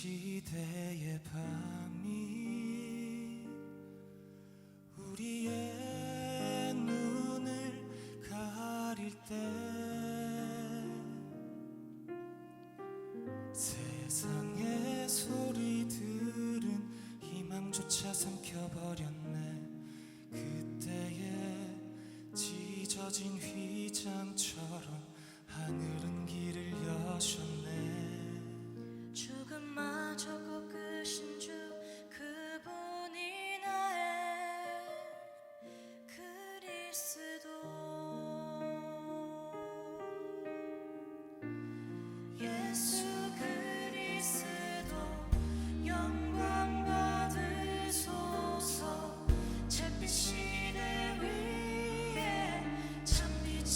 시대의 밤이 우리의 눈을 가릴 때 세상의 소리들은 희망조차 삼켜버렸네. 그때의 찢어진 휘장처럼 하늘은 길을 여셨네. 죽음마저 꺾으신 주 그분이 나의 그리스도. 예수 그리스도 영광 받으소서. 잿빛 시대 위에 참빛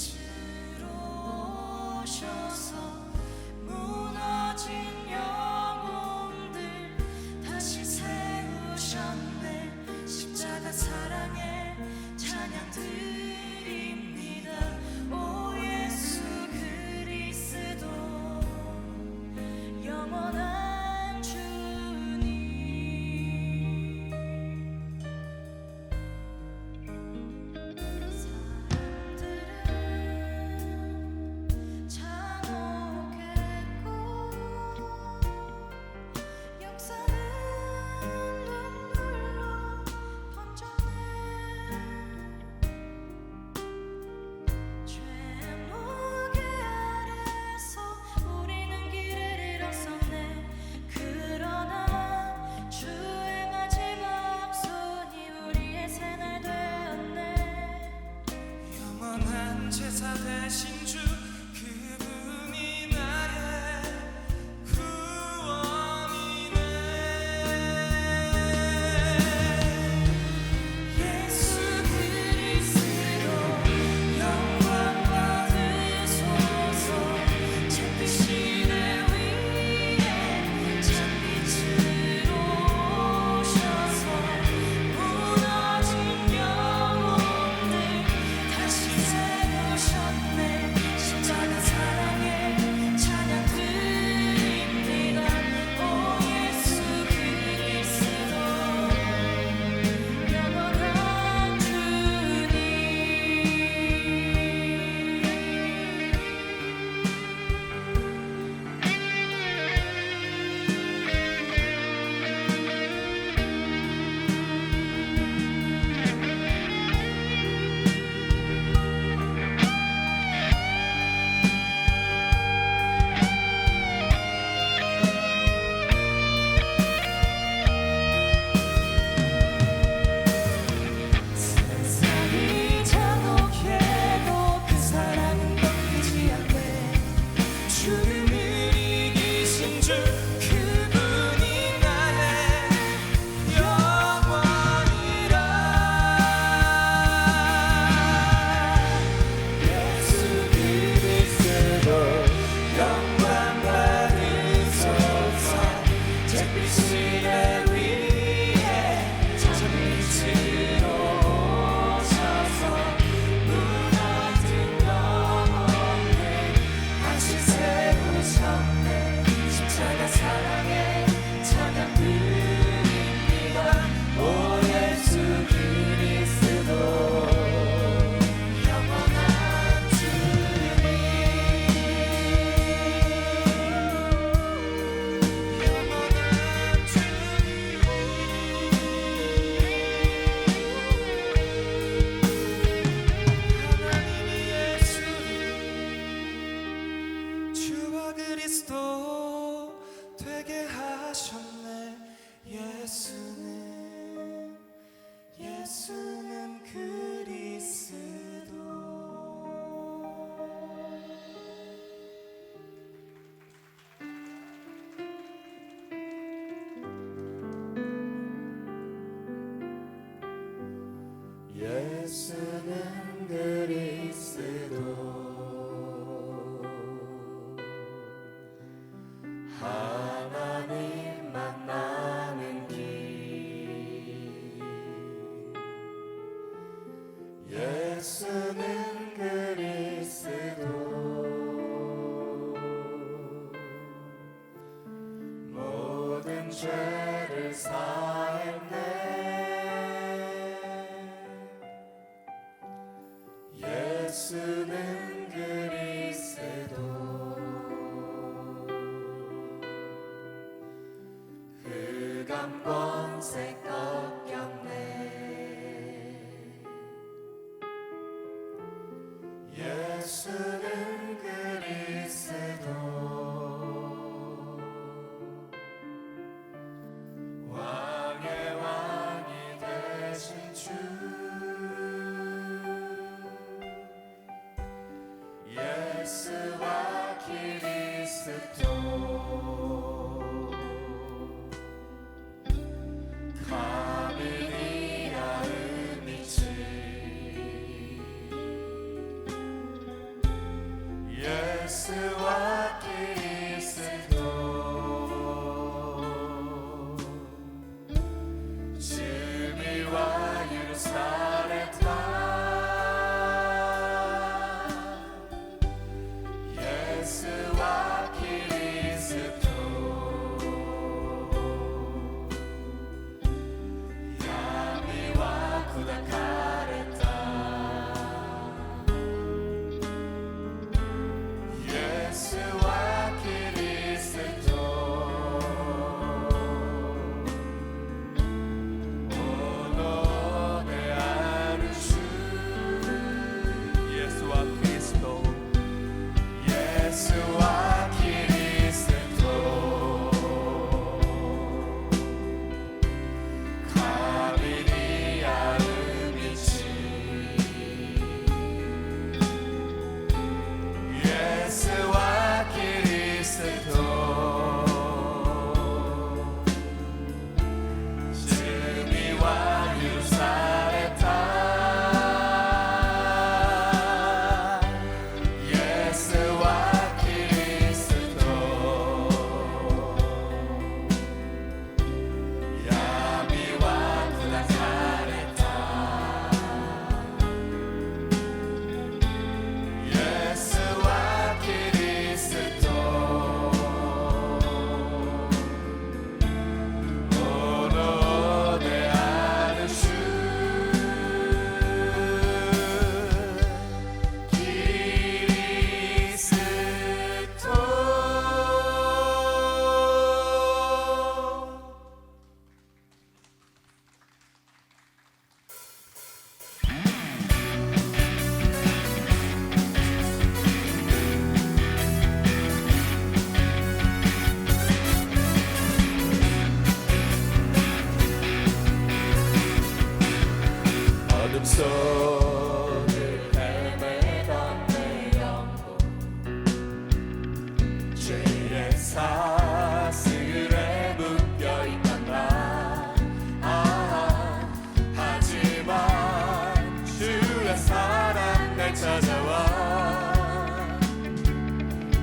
죄를 사했네. 예수는 그리스도 흑암 권세 꺾였네. 예수는 그리스도 왕의 왕이 되신 주. 예수와 그리스도 가문이야 의미지. 예수와 그리스도 주미와 예루살렘 예수와 그리스도 야미와 구닥하랬다. 예수와 그리스도 오노네 아르슈. 예수와 그리스도 예수와 그리스도 가비리야 의미지. 예수와 그리스도 주미와 예루살렘 예수와 그리스도 야미와 구닥하랬다. 예수와 그리스도 오노네 아르슈. 어둠 속을 헤매던 내 영혼 죄의 사슬에 묶여있던 나. 하지만 주의 사랑 날 찾아와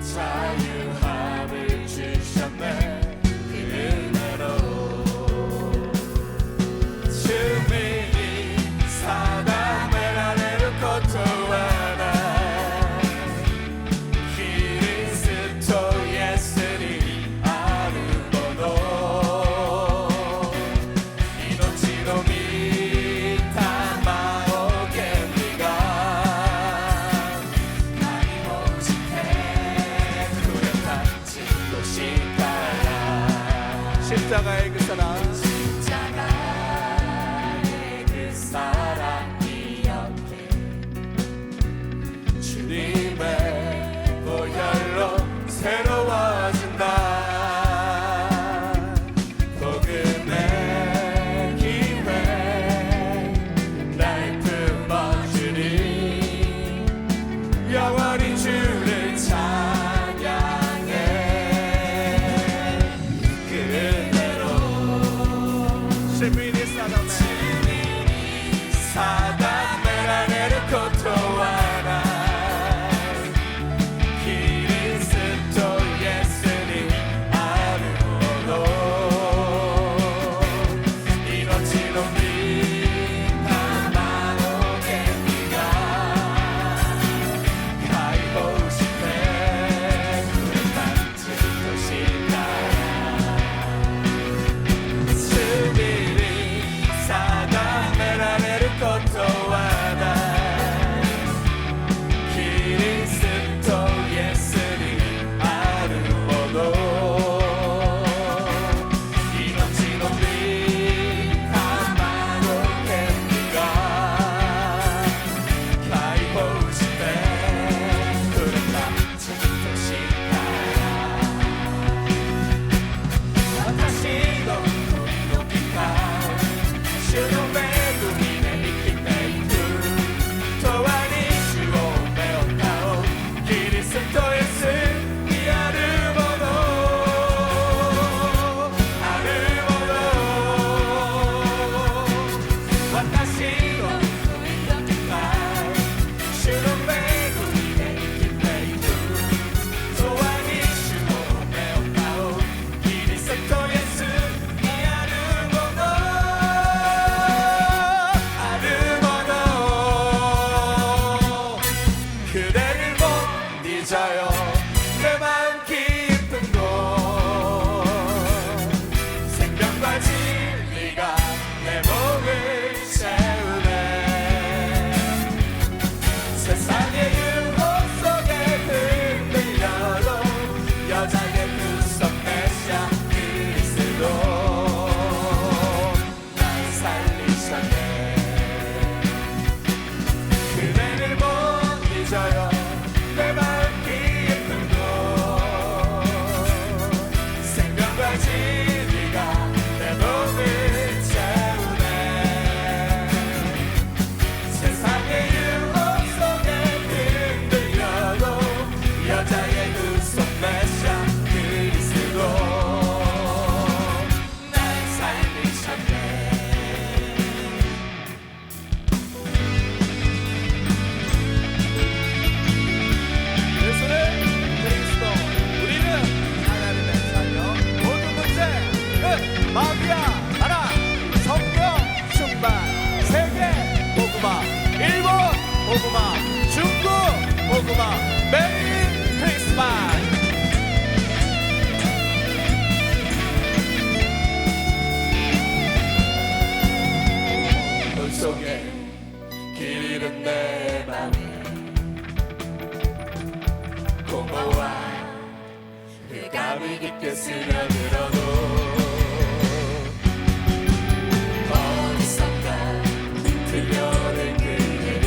자유함을 주셨네. 그 은혜로 주민이 사담을 아래로 고토하나 그리스도 예수니 아르고도 이노치노 미타마오게 네가 많이 오직해 구력한 진도 시카야. 십자가의 그 사랑 십자가의 그 사랑 기억해. 주님의 보혈로 새로워진다. 복음의 기회 날 품어주니 영원히 주를 찬양해. 그 은혜로 주민이 사담을 아래로 고토하나 그리스도 예수니 아르고도 이노치노 미타마오게 네가 가이고 싶네. 구력한 진도 시카야. 마비아 하나 성령 충만 세계 복음화 일본 복음화 중국 복음화 메리 크리스마스 넌 속에 길 잃은 내 맘에 고마워 그 감이 깊게 스며들어도 어디선가 들려오는 그의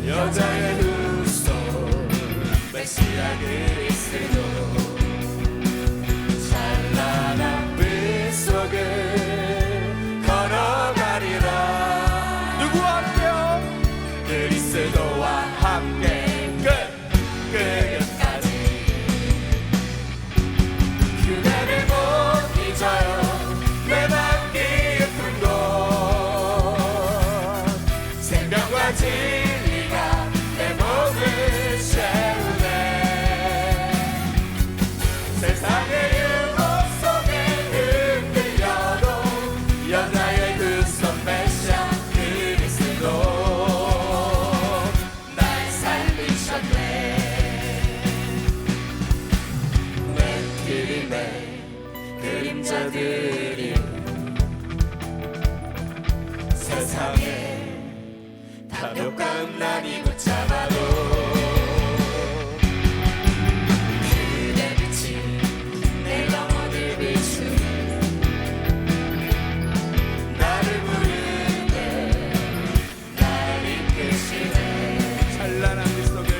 여자의 후손 메시아 그리스도 찬란한 빛 속을 걸어가리라 누구와 함께요? 그리스도와 함께 끝까지 그대를 못 잊어요 내 맘 깊은 곳 생명과 진리가 내 몸을 채우네 세상의 유혹 속에 흔들려도 여자의 그 손 메시아 그리스도 날 살리셨네 내 그림의 그림자들이 세상에 탐욕한 난이 붙잡아도 그대 빛이 내 영혼을 비추네 나를 부르네 날 이끄시네 찬란한 빛 속을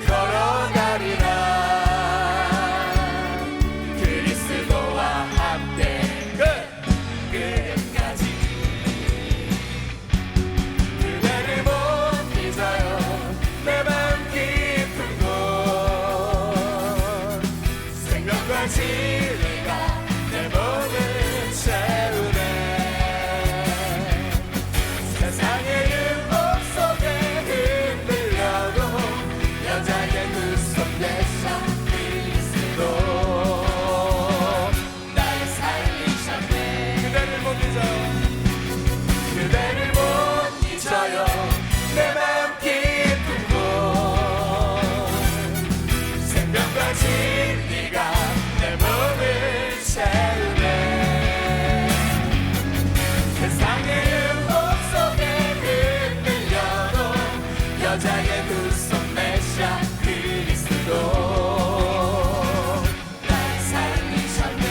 걸어가리라 그리스도와 함께 끝까지 그대를 못 잊어요 내 맘 깊은 곳 생명과 진리가 내 몸을 채우네 세상의 유혹 속에 흔들려도 여자의 그 손 내셔 그리스도 날 살리셨네 그대를 못 잊어요 그대를 못 잊어요 내 맘 깊은 곳 생명과 진리가 내 몸을 채우네 세상의 유혹 속에 흔들려도 여자의 그 손 메시아 그리스도 날 살리셨네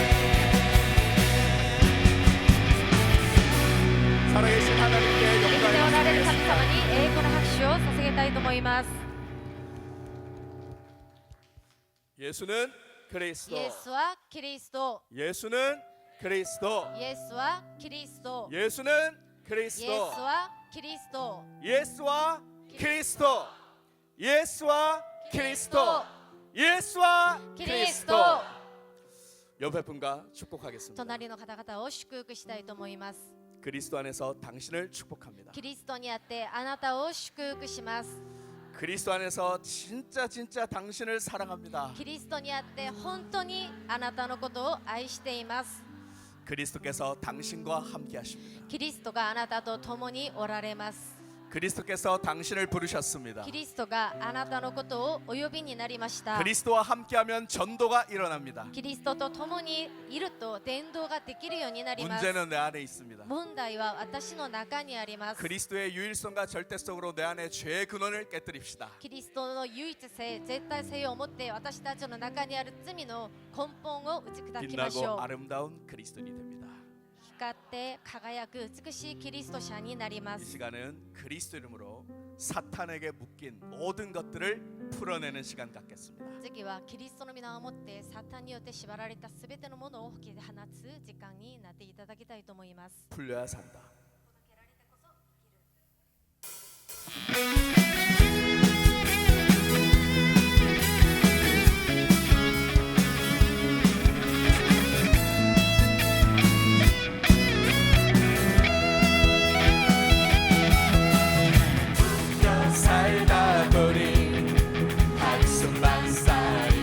살아계신 하나님께 生きておられる 영광을 神様に栄光の拍手を捧げたいと思います。 예수는 그리스도 イエスはキリスト。 예수는 그리스도 イエスはキリスト。 예수는 イエス 그리스도 はキリスト。 예수와 그리스도 예수와 그리스도 예수와 キリス 그리스도 ト。 옆에 분과 축복하겠습니다 隣の方々を祝福したいと思います。 그리스도 안에서 당신을 축복합니다 キリストにあってあなたを祝福します。 그리스도 안에서 진짜 당신을 사랑합니다 キリストにあって本当にあなたのことを愛しています。 그리스도께서 당신과 함께 하십니다 キリストがあなたと共におられます。 그리스도께서 당신을 부르셨습니다 キリストがあなたのことをお呼びになりました。 그리스도와 함께하면 전도가 일어납니다 キリストと共にいると伝道ができるようになります。 문제는 내 안에 있습니다 問題は私の中にあります。 그리스도의 유일성과 절대성으로 내 안에 죄의 근원을 깨뜨립시다 キリストの唯一性、絶対性を持って私たちの中にある罪の根本を打ち砕きまし 빛나고 ょう。 아름다운 그리스도인이 됩니다 光って輝く美しいキリスト者になりま 이 す。 시간은 그리스도 이름으로 사탄에게 묶인 모든 것들을 풀어내는 시간 갖겠습니다 次はキリストの皆をもってサタンによって縛られたすべてのものを解き放つ時間になっていただきたいと思います。 풀려야 산다 살다 보니 한숨만 쌓여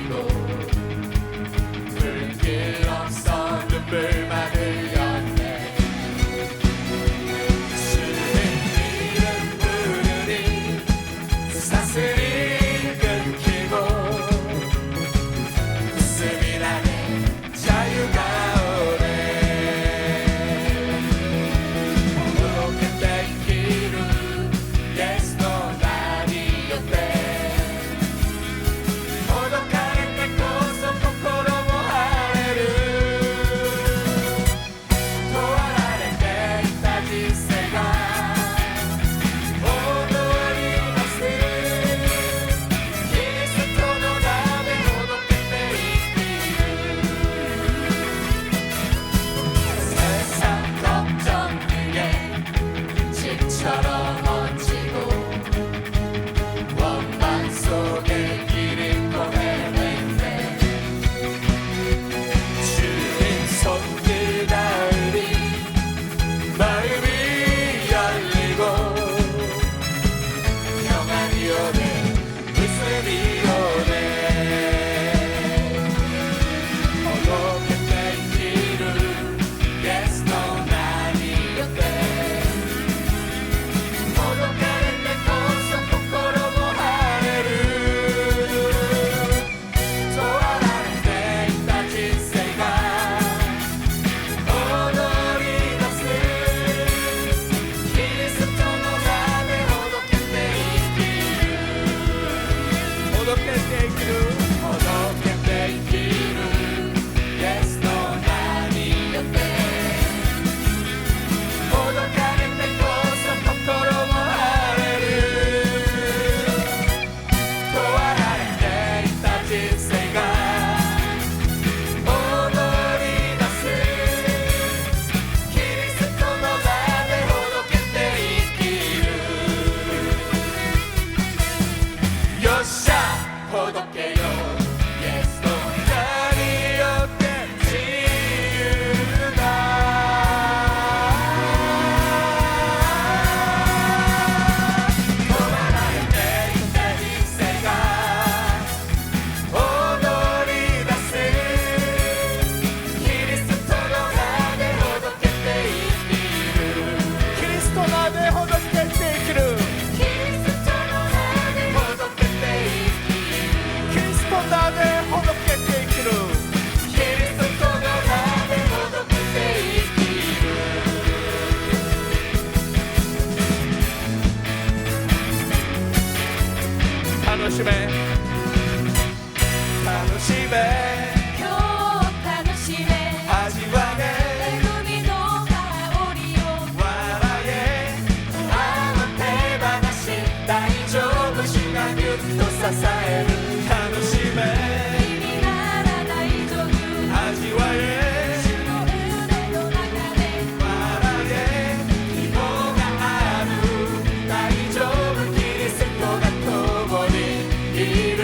ほどけて生きるキリストの名でほどけて生きる楽しめ楽しめ今日楽しめ味わえ恵みの香りを笑えあの手放し大丈夫主がぎゅっと支える楽しめ君なら大丈夫味わえ主の腕の中で笑え希望がある大丈夫キリストが共にいる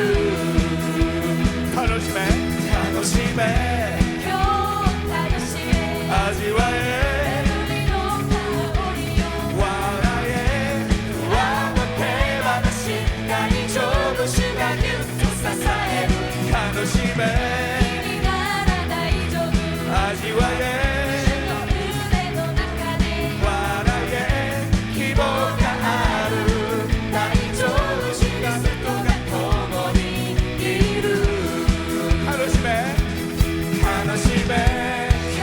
楽しめ楽しめ今日楽しめ味わえ恵みの香りを笑えあの手放し大丈夫主がぎゅっと支える楽しめ君なら大丈夫味わえ主の腕の中で笑え希望がある大丈夫主がそこが共にいる楽しめ楽しめ今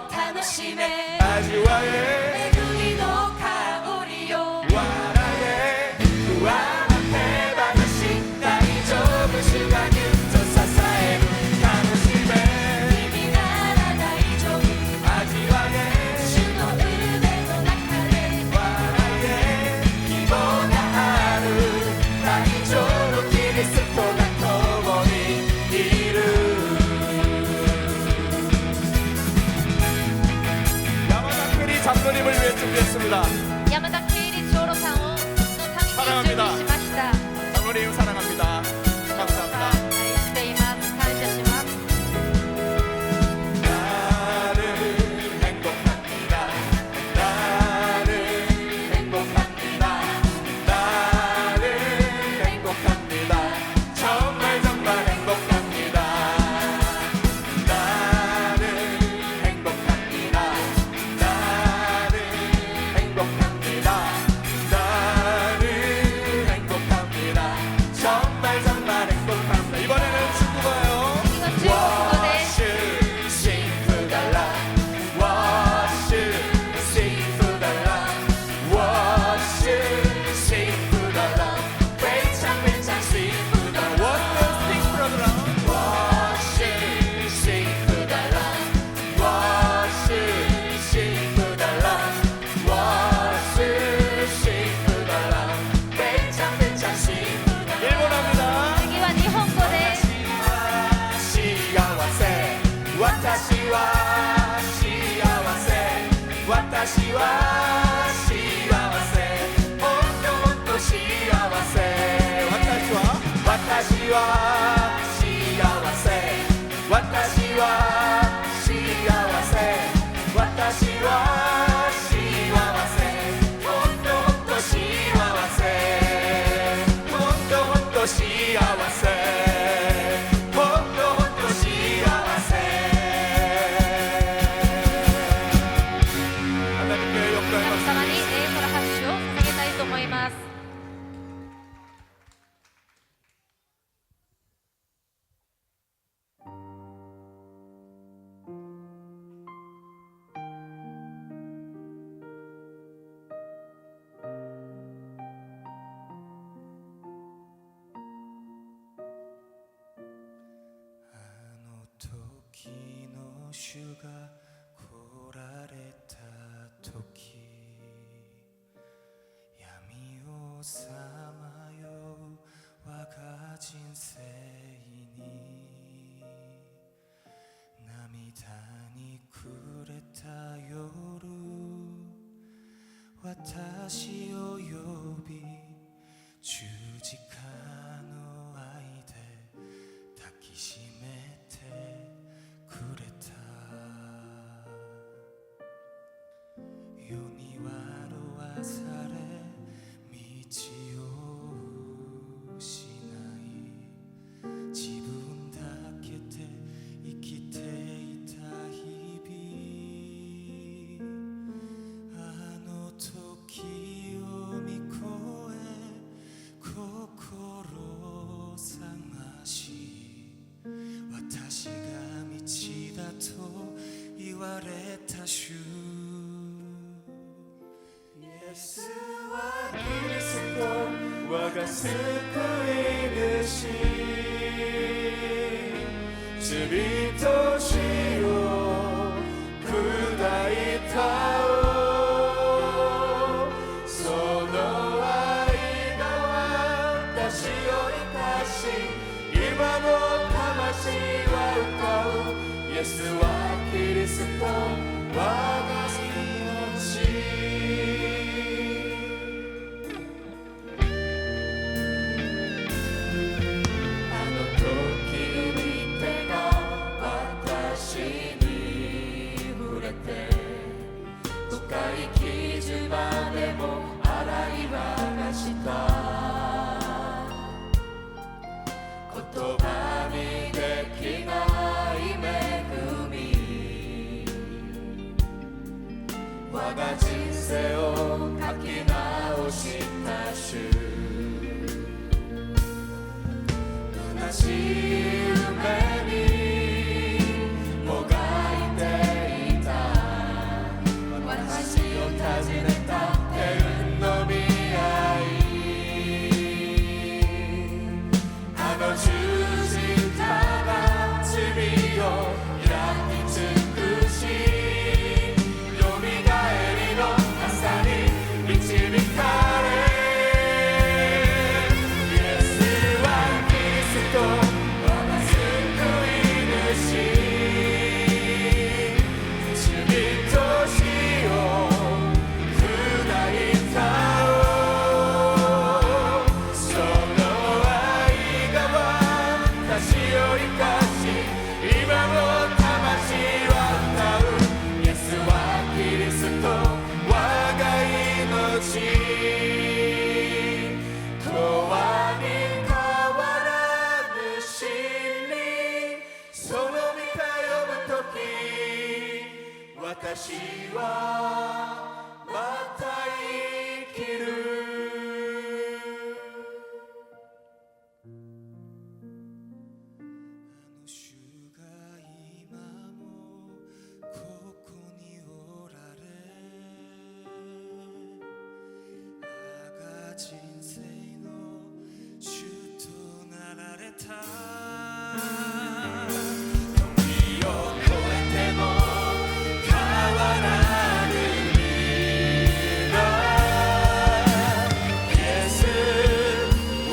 日楽しめ味わえ恵みの香りを笑え不安な手放し大丈夫主がぎゅっと支える楽しめ君なら大丈夫味わえ主の腕の中で笑え希望がある大丈夫キリストが共にいる山田クリ장로님을 위해 준비했습니다. 山田圭一長老さんをのために準備しました 장로님 사랑합니다. 愛 감사합니다. しています感謝します 나는 행복합니다. 나는 행복합니다. 나는 행복합니다. 정말 정말 행복합니다. 나는 행복합니다. 나는 행복합니다. 나는 행복합니다. 정말 정말 행복합니다. 이번에는 중국어예요. 次は中国語です 워시 시프달라 워시 시프달라 워시 시프달라 배짱 배짱 시프달라 워시 시프달라 워시 시프달라 워시 시프달라 워시 시프달라 배짱 배짱 시프달라 일본어입니다 次は日本語です 私は幸せ私は幸せほんとほんと幸せ私は幸せ私は幸せ私は幸せほんとほんと幸せほんとほんと幸せほんとほんと幸せ 하나님께 神 영광을 様に栄光の拍手を捧げたいと思います あの時の主が来られた時闇をさまよう我が人生に涙に暮れた夜私を呼び十字架の愛で抱きしめてくれた世に惑わされ道をられた主イエスはキリスト我が救い主罪と死を砕いたその愛が私を生かし今も魂は歌うイエスはキリスト我が命あの時見てが私に触れて深い傷までも洗い流した言葉にできない恵み我が人生を書き直した主虚しい夢にもがいていた私を訪ねた天の御愛あの十字架が罪を焼き尽くしよみがえりの朝に導かれイエスはキリスト我が救い主罪と死を砕いたその愛が私を生かし今も魂は歌うイエスはキリスト我が命永遠に変わらぬ真理その御手呼ぶとき私はまた生きるあの主が今もここにおられ我が人生の主となられた時を超えても変わらぬ未来イエス我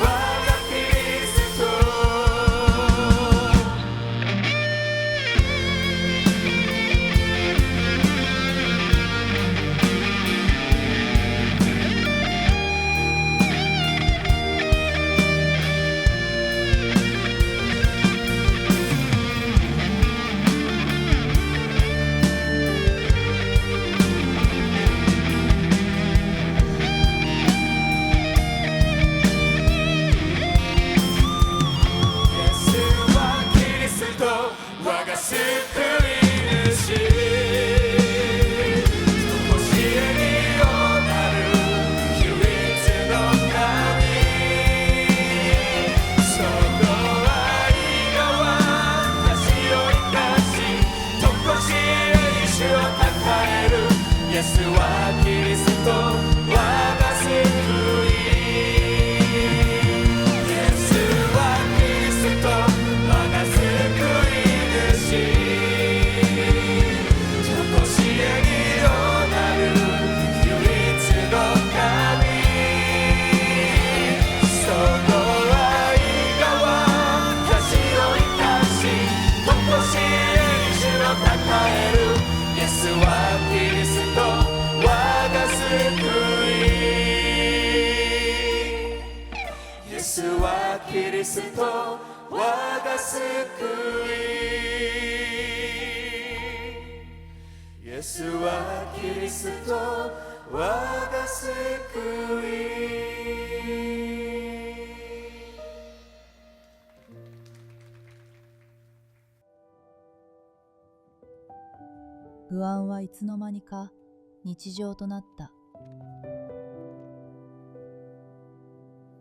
がキリスト我が救い主常しえによなる唯一の神その愛が私を生かし常しえに主をたたえるイエスはキリスト我が救いイエスはキリスト我が救い主常しえによなる唯一の神その愛が私を生かし常しえに主をたたえるイエスはキリスト我が救いイエスはキリスト我が救いイエスはキリスト我が救い不安はいつの間にか日常となった。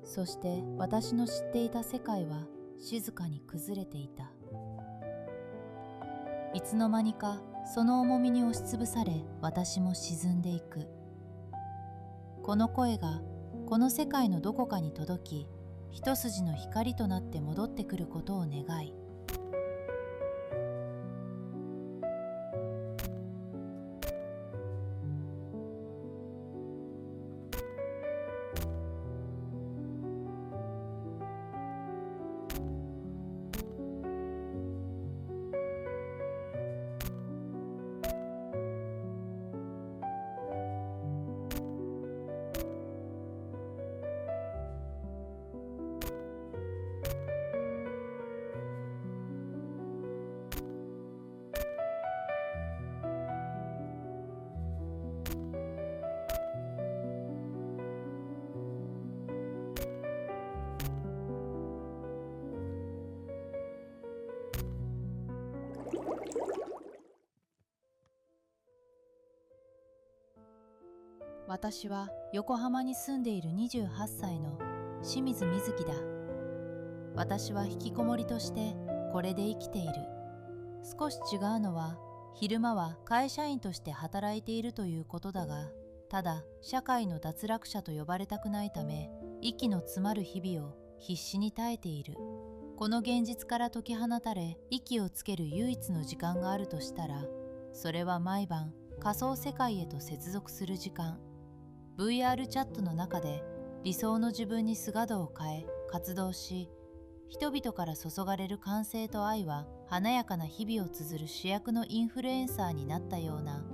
そして私の知っていた世界は静かに崩れていた。いつの間にかその重みに押しつぶされ、私も沈んでいく。この声がこの世界のどこかに届き、一筋の光となって戻ってくることを願い、私は横浜に住んでいる28歳の清水瑞希だ。私は引きこもりとしてこれで生きている。少し違うのは、昼間は会社員として働いているということだが、ただ社会の脱落者と呼ばれたくないため、息の詰まる日々を必死に耐えている。この現実から解き放たれ、息をつける唯一の時間があるとしたら、それは毎晩仮想世界へと接続する時間。VR チャットの中で理想の自分に姿を変え活動し、人々から注がれる歓声と愛は華やかな日々を綴る主役のインフルエンサーになったような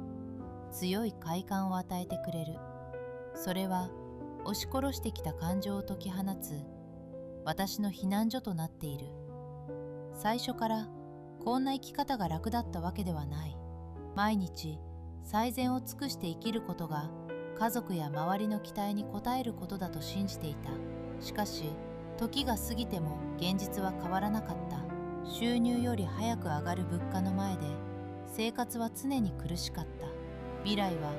強い快感を与えてくれる。それは押し殺してきた感情を解き放つ私の避難所となっている。最初からこんな生き方が楽だったわけではない。毎日最善を尽くして生きることが家族や周りの期待に応えることだと信じていた。しかし時が過ぎても現実は変わらなかった。収入より早く上がる物価の前で生活は常に苦しかった。未来は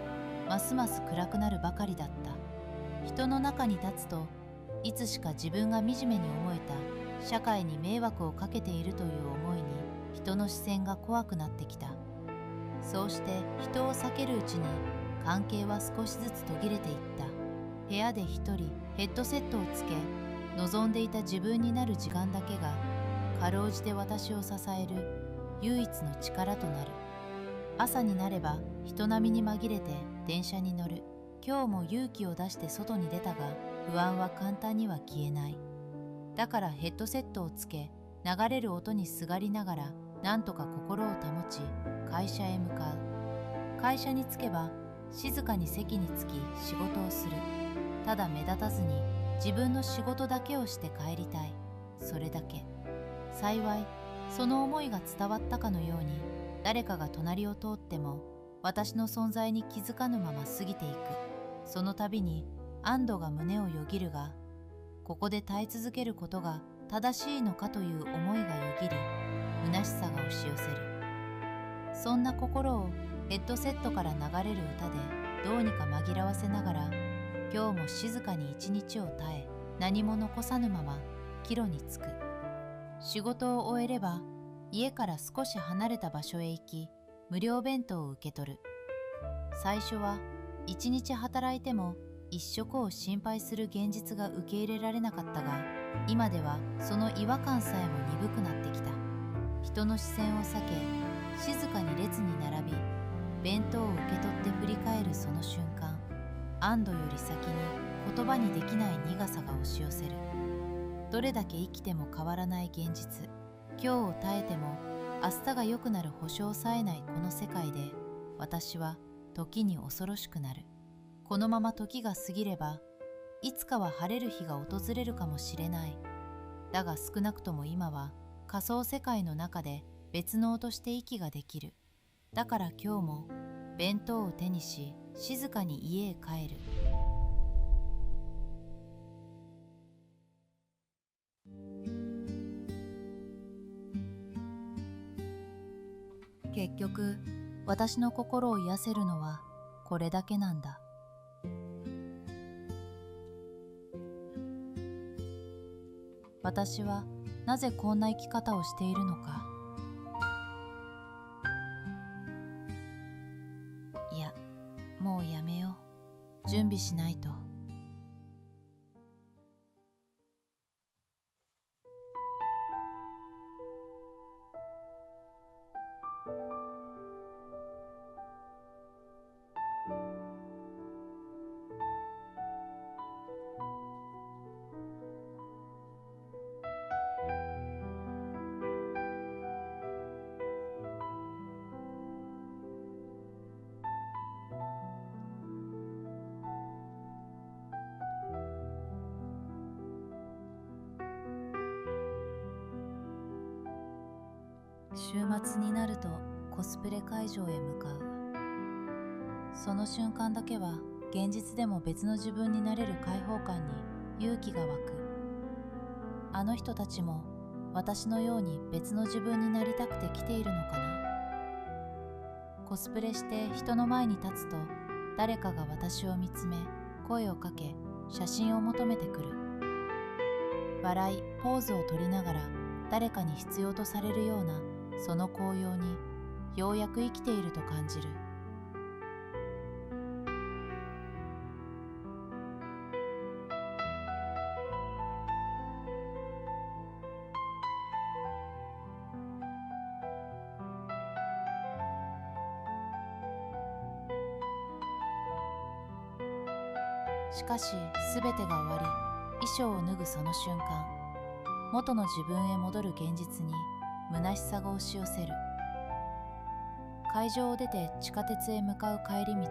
ますます暗くなるばかりだった。人の中に立つといつしか自分が惨めに思えた。社会に迷惑をかけているという思いに人の視線が怖くなってきた。そうして人を避けるうちに関係は少しずつ途切れていった。部屋で一人ヘッドセットをつけ、望んでいた自分になる時間だけがかろうじて私を支える唯一の力となる。朝になれば人並みに紛れて電車に乗る。今日も勇気を出して外に出たが、不安は簡単には消えない。だからヘッドセットをつけ、流れる音にすがりながらなんとか心を保ち会社へ向かう。会社に着けば静かに席につき仕事をする。ただ目立たずに自分の仕事だけをして帰りたい。それだけ。幸いその思いが伝わったかのように、誰かが隣を通っても私の存在に気づかぬまま過ぎていく。その度に安堵が胸をよぎるが、ここで耐え続けることが正しいのかという思いがよぎり、虚しさが押し寄せる。そんな心をヘッドセットから流れる歌でどうにか紛らわせながら、今日も静かに一日を耐え、何も残さぬまま帰路に着く。仕事を終えれば家から少し離れた場所へ行き、無料弁当を受け取る。最初は一日働いても一食を心配する現実が受け入れられなかったが、今ではその違和感さえも鈍くなってきた。人の視線を避け、静かに列に並び、弁当を受け取って振り返るその瞬間、安堵より先に言葉にできない苦さが押し寄せる。どれだけ生きても変わらない現実、今日を耐えても明日が良くなる保証さえないこの世界で、私は時に恐ろしくなる。このまま時が過ぎれば、いつかは晴れる日が訪れるかもしれない。だが少なくとも今は仮想世界の中で別のとして息ができる。だから今日も弁当を手にし、静かに家へ帰る。結局、私の心を癒せるのはこれだけなんだ。私はなぜこんな生き方をしているのか。もうやめよう。準備しないと。週末になるとコスプレ会場へ向かう。その瞬間だけは現実でも別の自分になれる解放感に勇気が湧く。あの人たちも私のように別の自分になりたくて来ているのかな。コスプレして人の前に立つと誰かが私を見つめ声をかけ写真を求めてくる。笑いポーズを取りながら誰かに必要とされるようなその高揚にようやく生きていると感じる。しかし全てが終わり、衣装を脱ぐその瞬間、元の自分へ戻る現実に虚しさが押し寄せる。会場を出て地下鉄へ向かう帰り道、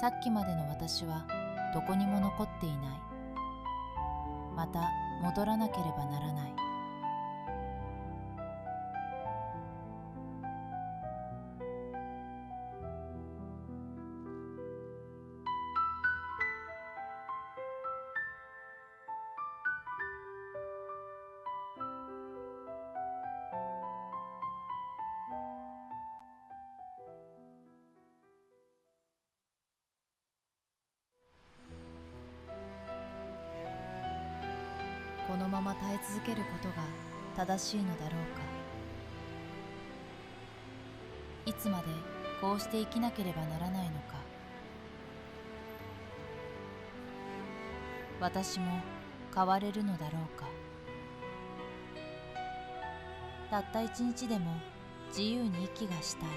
さっきまでの私はどこにも残っていない。また戻らなければならない。このまま耐え続けることが正しいのだろうか。いつまでこうして生きなければならないのか。私も変われるのだろうか。たった一日でも自由に息がしたい。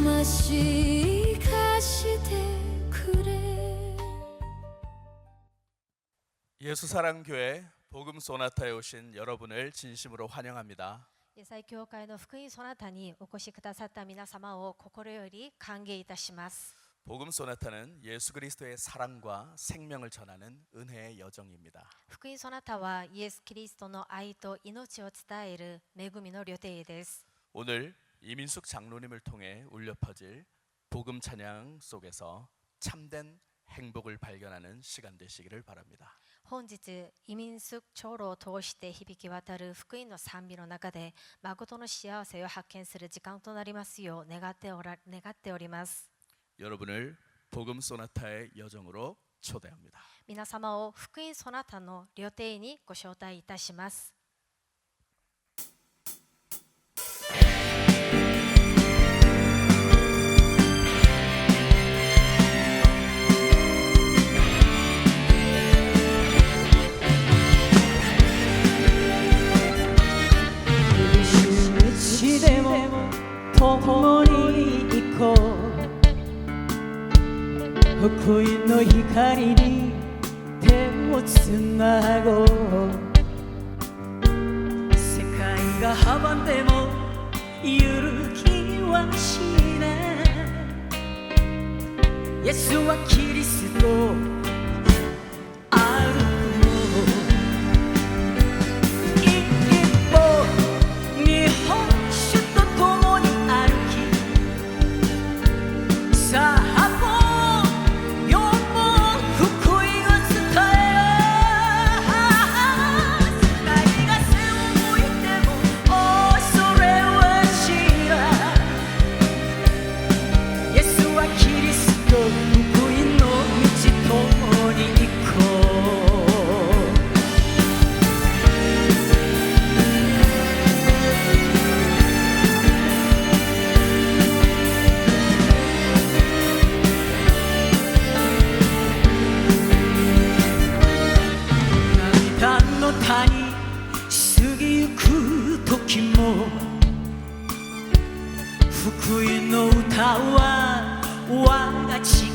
魂貸してくれ 예수사랑교회 복음 소나타에 오신 여러분을 진심으로 환영합니다. 最教会の福音そなたにお越しくださった皆様を心より歓迎いたします。 복음 소나타는 예수 그리스도의 사랑과 생명을 전하는 은혜의 여정입니다. 福音そなたはイエス・キリストの愛と命を伝える恵みの旅程です。 오늘 이민숙 장로님을 통해 울려 퍼질 복음 찬양 속에서 참된 행복을 발견하는 시간 되시기를 바랍니다. 本日移民ス長老を通して響き渡る福音の賛美の中で誠の幸せを発見する時間となりますよう願っております。 여러분을 복음 소나타의 여정으로 초대합니다. 皆様を福音そなたの旅程にご招待いたします。 いつでも共に行こう福音の光に手をつなごう世界が阻んでも揺るぎはしないイエスはキリスト歩福音の歌は我が力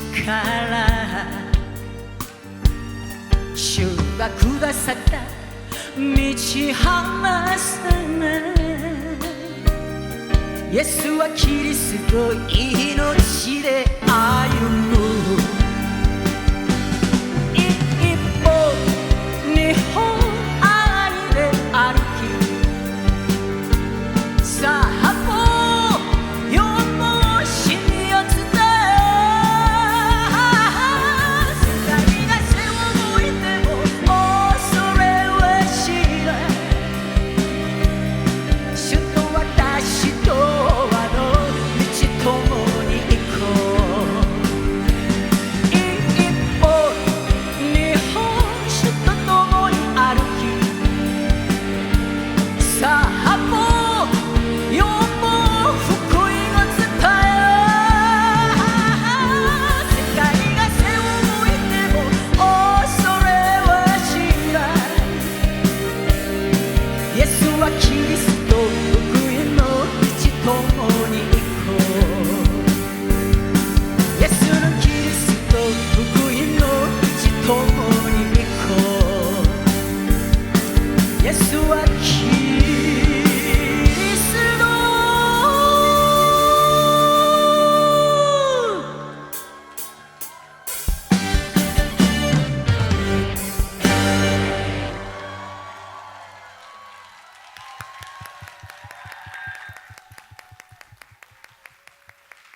主がくださった道離さないイエスはキリスト命で歩む一歩二歩愛で歩きさあ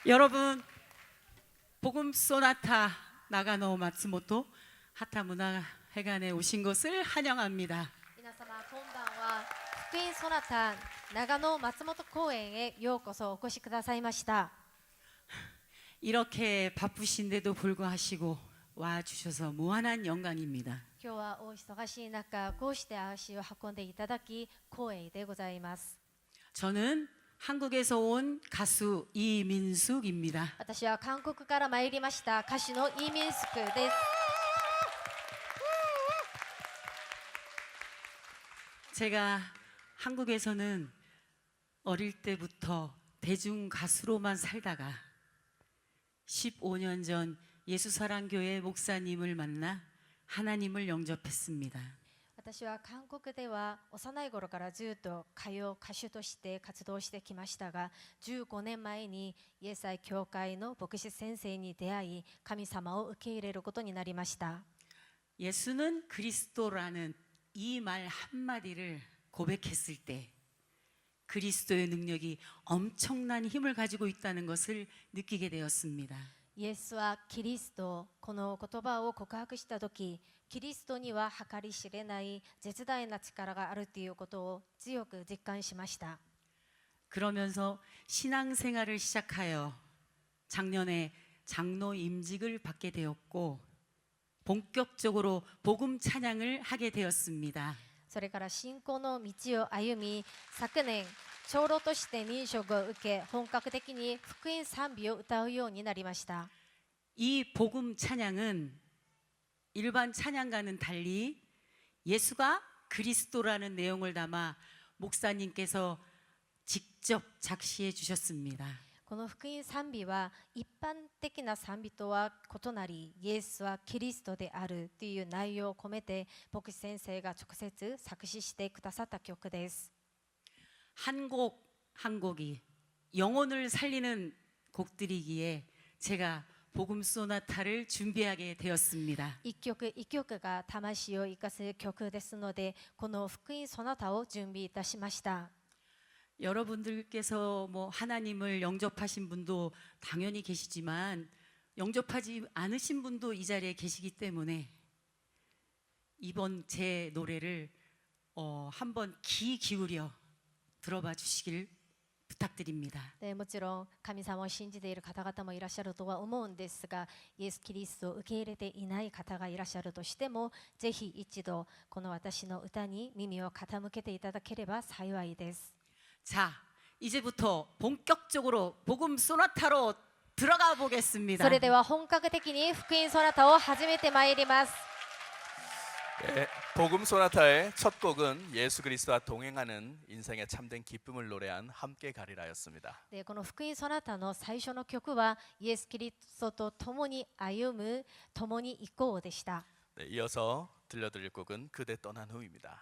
여러분 복음 소나타 나가노 마츠모토 하타문화회관에 오신 것을 환영합니다. 皆様こんばんは。福音そなた長野松本公園へようこそお越しくださいました。 이렇게 바쁘신데도 불구하시고 와주셔서 무한한 영광입니다. 今日はお忙しい中こうして足を運んでいただき光栄でございます。 저는 한국에서 온 가수 이민숙입니다. 私は韓国から参りました歌手のイ・ミンスクです。 제가 한국에서는 어릴 때부터 대중 가수로만 살다가 15년 전 예수사랑교회 목사님을 만나 하나님을 영접했습니다. 私は韓国では幼い頃からずっと歌謡歌手として活動してきましたが、15年前にイエス愛教会の牧師先生に出会い、神様を受け入れることになりました。 예수는 그리스도라는 이 말 한마디를 고백했을 때 그리스도의 능력이 엄청난 힘을 가지고 있다는 것을 느끼게 되었습니다. イエスはキリスト、この言葉を告白したとき、キリストには計り知れない絶大な力があるということを強く実感しました。 그러면서 신앙생활을 시작하여 작년에 장로 임직을 받게 되었고 본격적으로 복음 찬양을 하게 되었습니다. それから信仰の道を歩み、昨年長老として任職を受け、本格的に福音賛美を歌うようになりました。 이 복음 찬양은 일반 찬양과는 달리 예수가 그리스도라는 내용을 담아 목사님께서 직접 작시해 주셨습니다. この福音賛美は一般的な賛美とは異なり、イエスはキリストであるという内容を込めて牧師先生が直接作詞してくださった曲です。 한 곡 한 곡이 영혼을 살리는 곡들이기에 제가 복음 소나타를 준비하게 되었습니다. 一曲一曲が魂を生かす曲ですので、この福音ソナタを準備いたしました。 여러분들께서 뭐 하나님을 영접하신 분도 당연히 계시지만 영접하지 않으신 분도 이 자리에 계시기 때문에 이번 제 노래를 한번 귀 기울여 들어봐 주시길 부탁드립니다. でもちろん神様を信じている方々もいらっしゃるとは思うんですが、イエス・キリストを受け入れていない方がいらっしゃるとしても、ぜひ一度この私の歌に耳を傾けていただければ幸いです。 자, 이제부터 본격적으로 복음 소나타로 들어가 보겠습니다. それでは本格的に福音ソナタを始めてまいります。 네, 복음 소나타의 첫 곡은 예수 그리스도와 동행하는 인생의 참된 기쁨을 노래한 함께 가리라였습니다. でこの福音ソナタの最初の曲はイエス・キリストと共に歩む、共に行こうでした。 네, 이어서 들려드릴 곡은 그대 떠난 후입니다.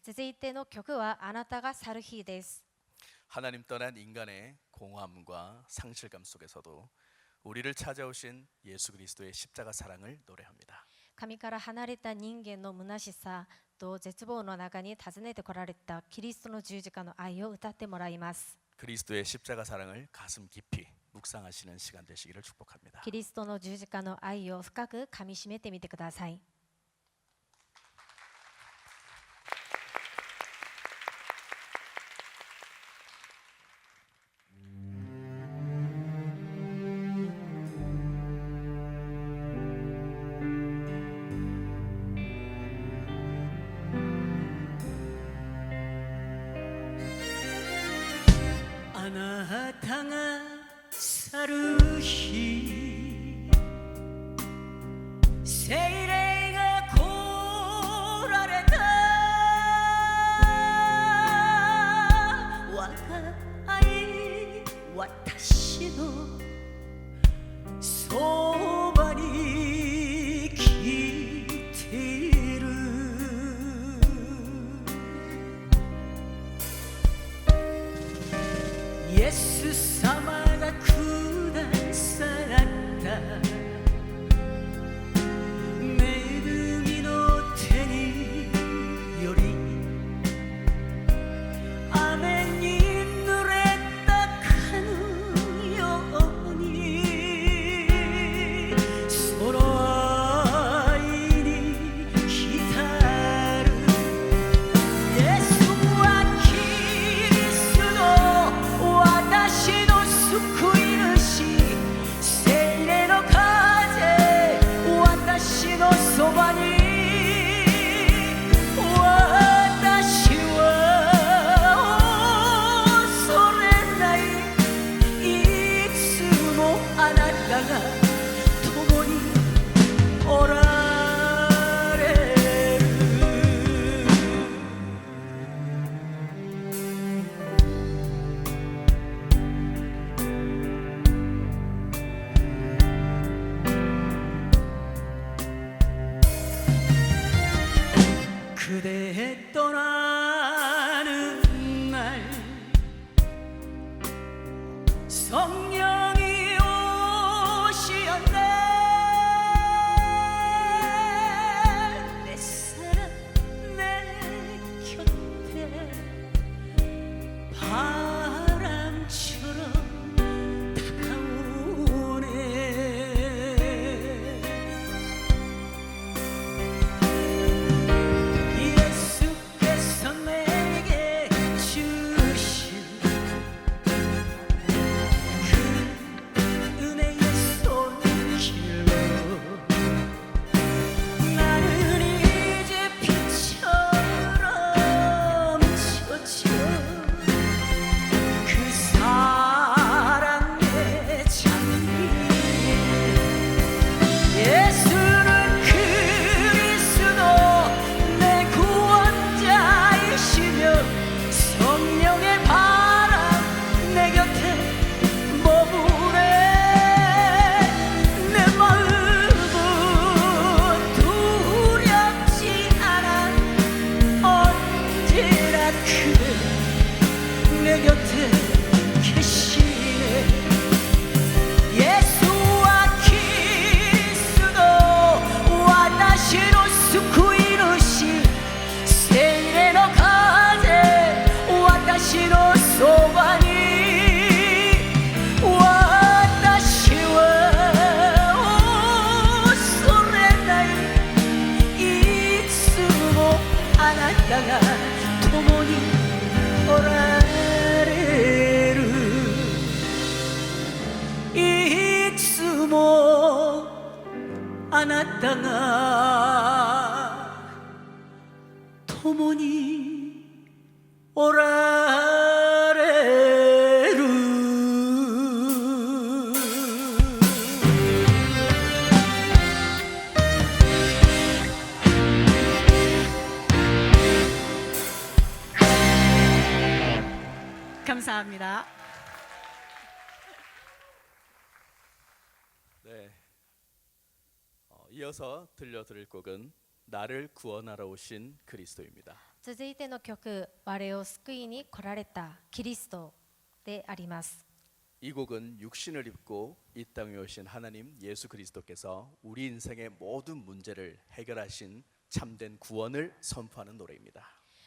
続いての曲はあなたが去る日です。 하나님 떠난 인간의 공허함과 상실감 속에서도 우리를 찾아오신 예수 그리스도의 십자가 사랑을 노래합니다. 神から離れた人間の虚しさと絶望の中に訪ねてこられたキリストの十字架の愛を歌ってもらいます。 그리스도의 십자가 사랑을 가슴 깊이 묵상하시는 시간 되시기를 축복합니다. キリストの十字架の愛を深く噛み締めてみてください。 あなたが去る日聖霊が来られた若い私のそばに来ているイエス様がくださら 그대 떠나는 날 성령이 오시었네. 내 사랑 내 곁에 바람처럼 다가오네. 예수께서 내게 주신 그 은혜의 손길로 나는 이제 빛처럼 젖혀 그 사랑의 장미. 예수는 그리스도 내 구원자이시며 성령의 바람 내 곁에 머무네. 내 마음은 두렵지 않아. 언제나 그대 내 곁에 계시네. 예수와 그리스도 와다시の救い主聖霊の風私のそばに私は恐れない。いつもあなたが共におられる。いつもあなたが共におられる。 감사합니다. 네, 이어서 들려드릴 곡은 나를 구원하러 오신 그리스도입니다. 続いての曲、我を救いに来られたキリストであります。 이 곡은 육신을 입고 이 땅에 오신 하나님 예수 그리스도께서 우리 인생의 모든 문제를 해결하신 참된 구원을 선포하는 노래입니다.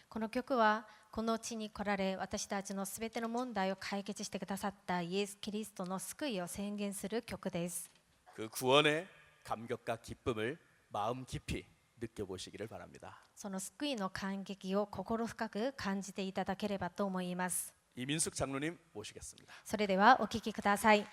この曲はこの地に来られ私たちのすべての問題を解決してくださったイエス・キリストの救いを宣言する曲です。 그 구원의 감격과 기쁨을 마음 깊이 느껴보시기를 바랍니다. その救いの感激を心深く感じていただければと思います。 이민숙 장로님 모시겠습니다. それではお聴きください。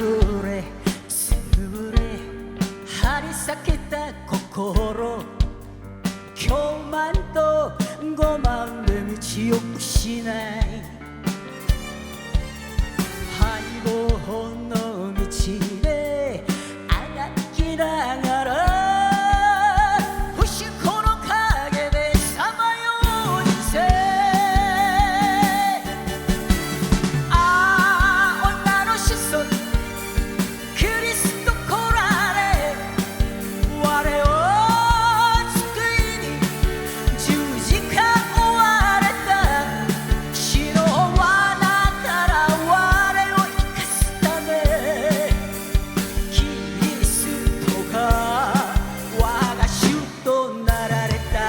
破れ潰れ張り裂けた心狂慢と傲慢で道を失い敗北の道であがきながら星子の影でさまよう人生女の子孫クリスト来られ我を救いに十字架追われた死の罠から我を生かすためキリストが我が主となられた。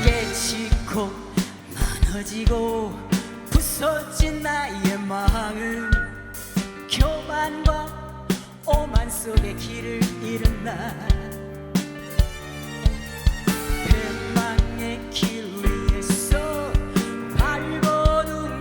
개치고 무너지고 부서진 나의 마음 교만과 오만 속의 길을 잃은 날 패망의 길 위에서 발버둥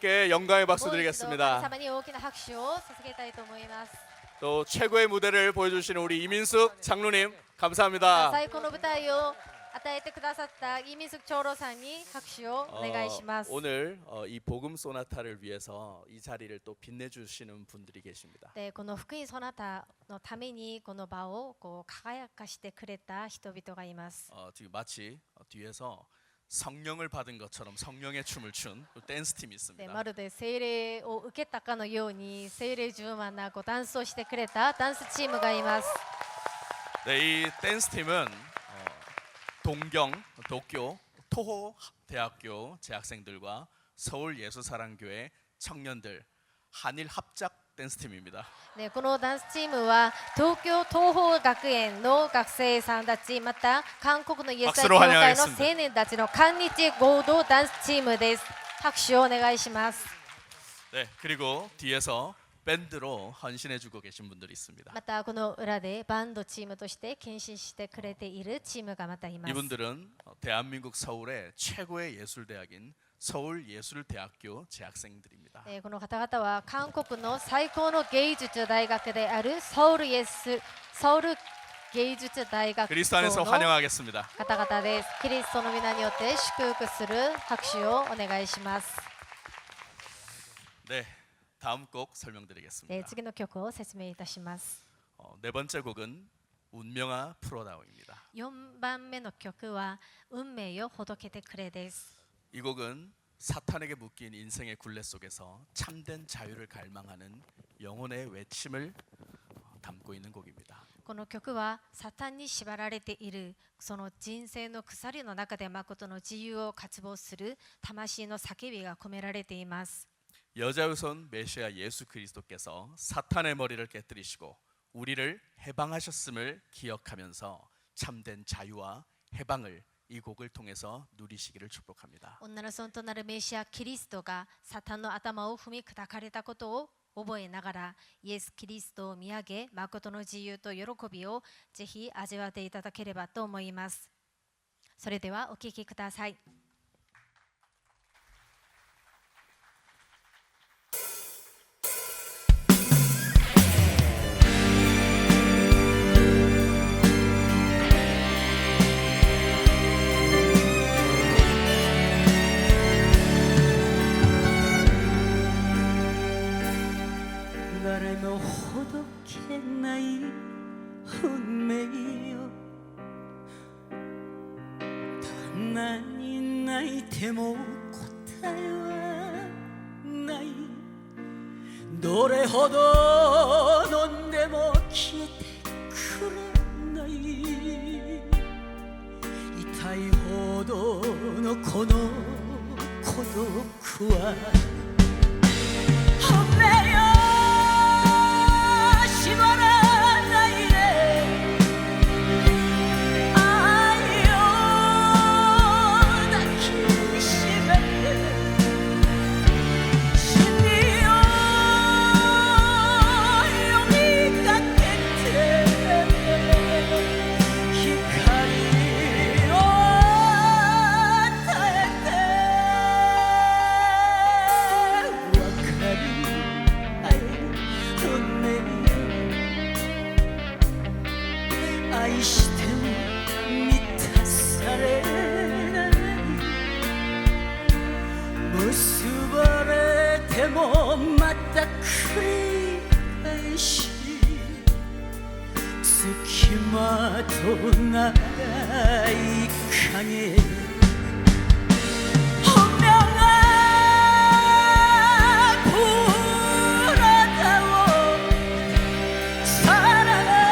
하나님께 영광의 박수 もう一度神 드리겠습니다. 様に大きな拍手を捧げたいと思います。 또 최고의 무대를 보여주시는 우리 이민숙 장로님 감사합니다. 最高の舞台を与えてくださったイ・ミンスク長老さんに拍手をお願いします。 오늘 이 복음 소나타를 위해서 이 자리를 또 빛내주시는 분들이 계십니다. でこの福音ソナタのためにこの場をこう輝かしてくれた人々がいます。 지금 마치 뒤에서 성령을 받은 것처럼 성령의 춤을 춘 댄스 팀이 で 있습니다. まるで聖霊を受けたかのように聖霊充満なこうダンスをしてくれたダンスチームがいます。 네, 이 댄스 팀은 동경, 도쿄, 토호 대학교 재학생들과 서울 예수사랑교회 청년들 한일 합작 댄스 팀입니다. でこのダンスチームは東京東邦学園の学生さんたちまた韓国のイエス会教会の青年たちの韓日合同ダンスチームです。拍手をお願いします。 네, 그리고 뒤에서 밴드로 헌신해주고 계신 분들이 있습니다. またこの裏でバンドチームとして献身してくれているチームがまたいます。 이분들은 대한민국 서울의 최고의 예술대학인 서울예술대학교 재학생들입니다. この方々は韓国の最高の芸術大学であるソウル芸術大学 그리스도 안에서 の 환영하겠습니다. 方々です。キリストの皆によって祝福する拍手をお願いします。 네, 다음 곡 설명드리겠습니다. 次の曲を説明いたします。 네 번째 곡은 운명아 프로다오입니다. 4番目の曲は運命をほどけてくれです。 이 곡은 사탄에게 묶인 인생의 굴레 속에서 참된 자유를 갈망하는 영혼의 외침을 담고 있는 곡입니다. この曲はサタンに縛られているその人生の鎖の中で誠の自由を渇望する魂の叫びが込められています。 여자우선 메시아 예수 그리스도께서 사탄의 머리를 깨뜨리시고 우리를 해방하셨음을 기억하면서 참된 자유와 해방을 이 곡을 통해서 누리시기를 축복합니다. 女の孫となるメシアキリストがサタンの頭を踏み砕かれたことを覚えながらイエス・キリストを見上げ誠の自由と喜びをぜひ味わっていただければと思います。それではお聴きください。誰もほどけない運命よどんなに泣いても答えはないどれほど飲んでも消えてくれない痛いほどのこの孤独は運命よ縛らないで愛を抱きしめて真理を呼びかけて光を与えて分かり合え運命愛しても満たされない結ばれてもまた繰り返しつきまとない影本名がプラダをさらない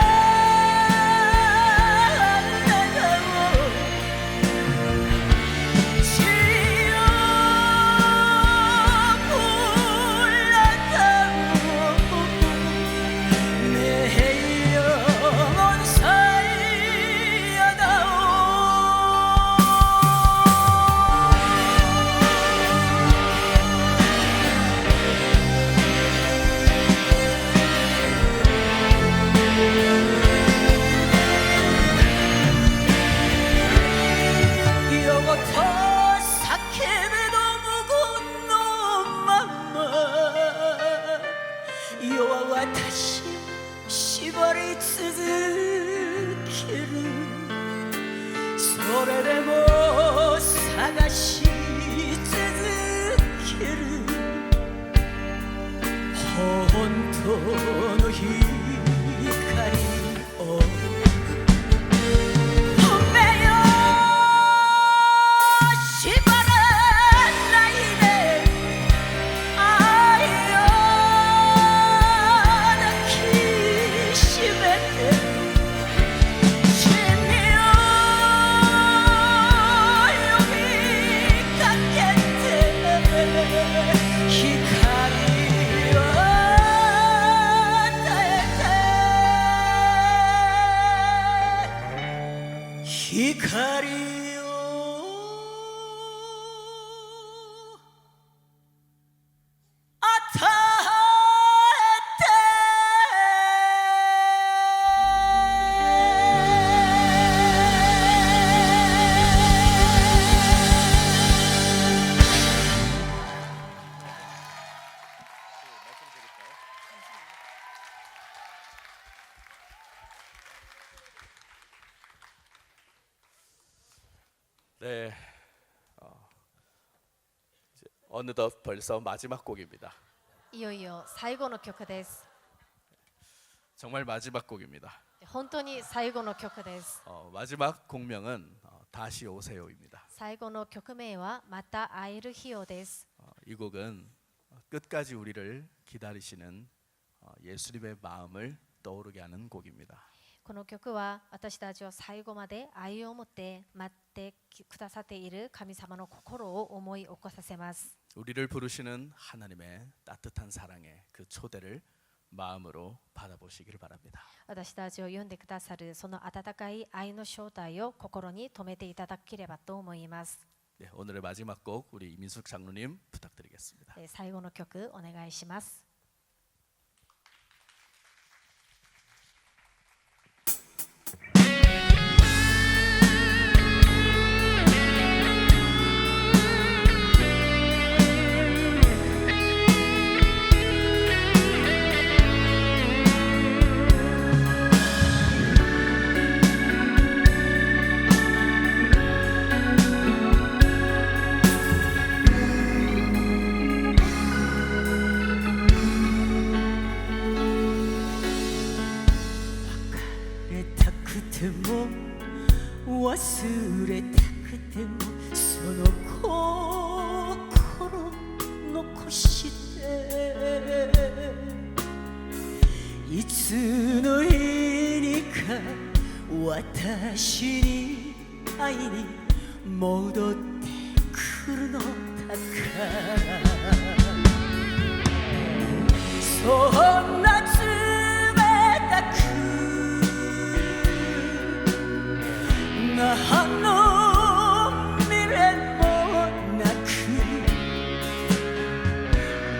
それでも探し続ける本当の光を運命よ縛らないで愛を抱きしめて君を呼びかけて光を与えて光を与네, 이제 어느덧 벌써 마지막 곡입니다. いよいよ最後の曲です。 정말 마지막 곡입니다. 本当に最後の曲です。 마지막 곡명은 다시 오세요입니다. 最後の曲名はまた会える日をです。 이 곡은 끝까지 우리를 기다리시는 예수님의 마음을 떠오르게 하는 곡입니다. この曲は私たちを最後まで愛を持って待ってくださっている神様の心を思い起こさせます。 우리를 부르시는 하나님의 따뜻한 사랑의 그 초대를 마음으로 받아보시기를 바랍니다. 私たちを呼んでくださるその温かい愛の正体を心に留めていただければと思います。 네, 오늘의 마지막 곡 우리 이민숙 장로님 부탁드리겠습니다. 最後の曲お願いします。 忘れたくてもその心残していつの日にか私に会いに戻ってくるのだからそんな冷たく何の未練もなく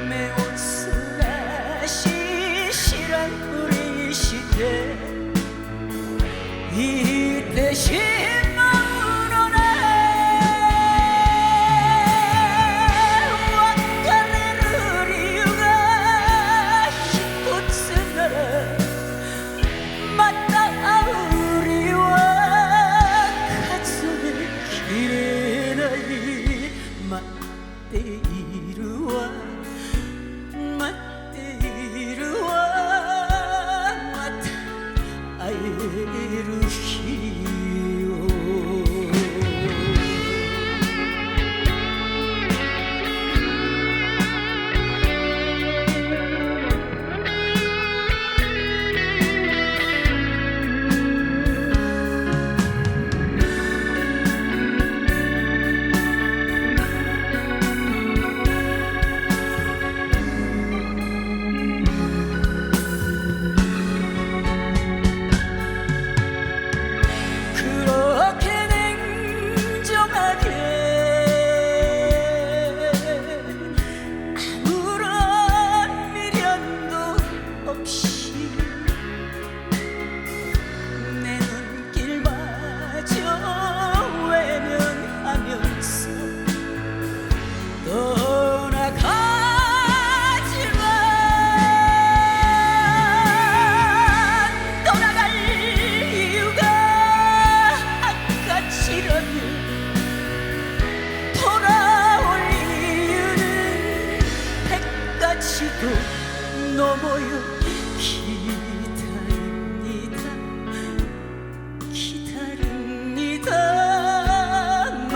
目をそらし知らんふりしていてしまうのね別れる理由が一つならまた会う理由は数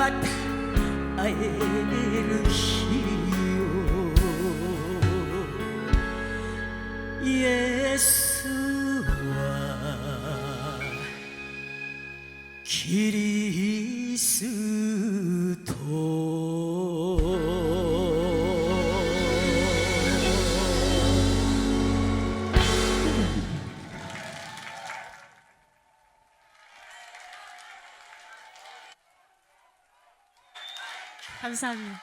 会える日をイエスはキリスト감사합니다.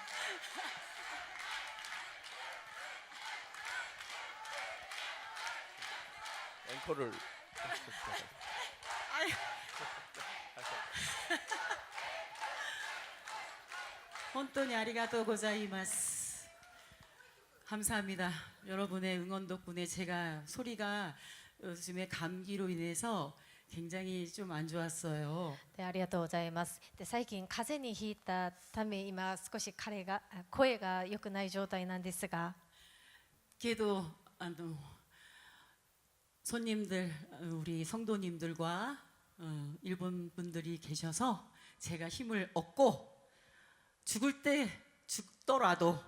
앵콜을 本当にありがとうございます. 감사합니다. 여러분의 응원 덕분에 제가 소리가 요즘에 감기로 인해서 굉장히 좀 안 좋았어요. でありがとうございます。で最近風邪にひいたため今少し声が良くない状態なんですが 그래도 손님들 우리 성도님들과 일본 분들이 계셔서 제가 힘을 얻고 죽을 때 죽더라도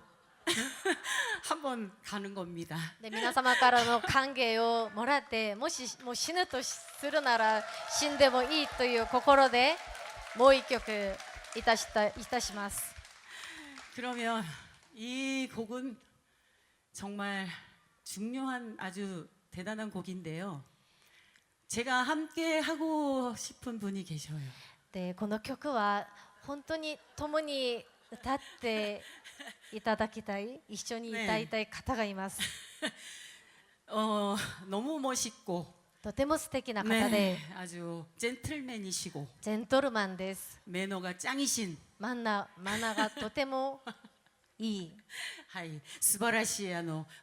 한번 가는 겁니다. で皆様からの歓迎をもらってもしもう死ぬとするなら死んでもいいという心でもう一曲いたします。 그러면 이 곡은 정말 중요한 아주 대단한 곡인데요. 제가 함께 하고 싶은 분이 계셔요. でこの曲は本当に共に歌っていただきたい、一緒に歌いたい方がいます。 너무 멋있고 とても素敵な方で、 네, 아주 젠틀맨이시고 ジェントルマンです。 매너가 짱이신 マナがとてもいい。 하이 스바라시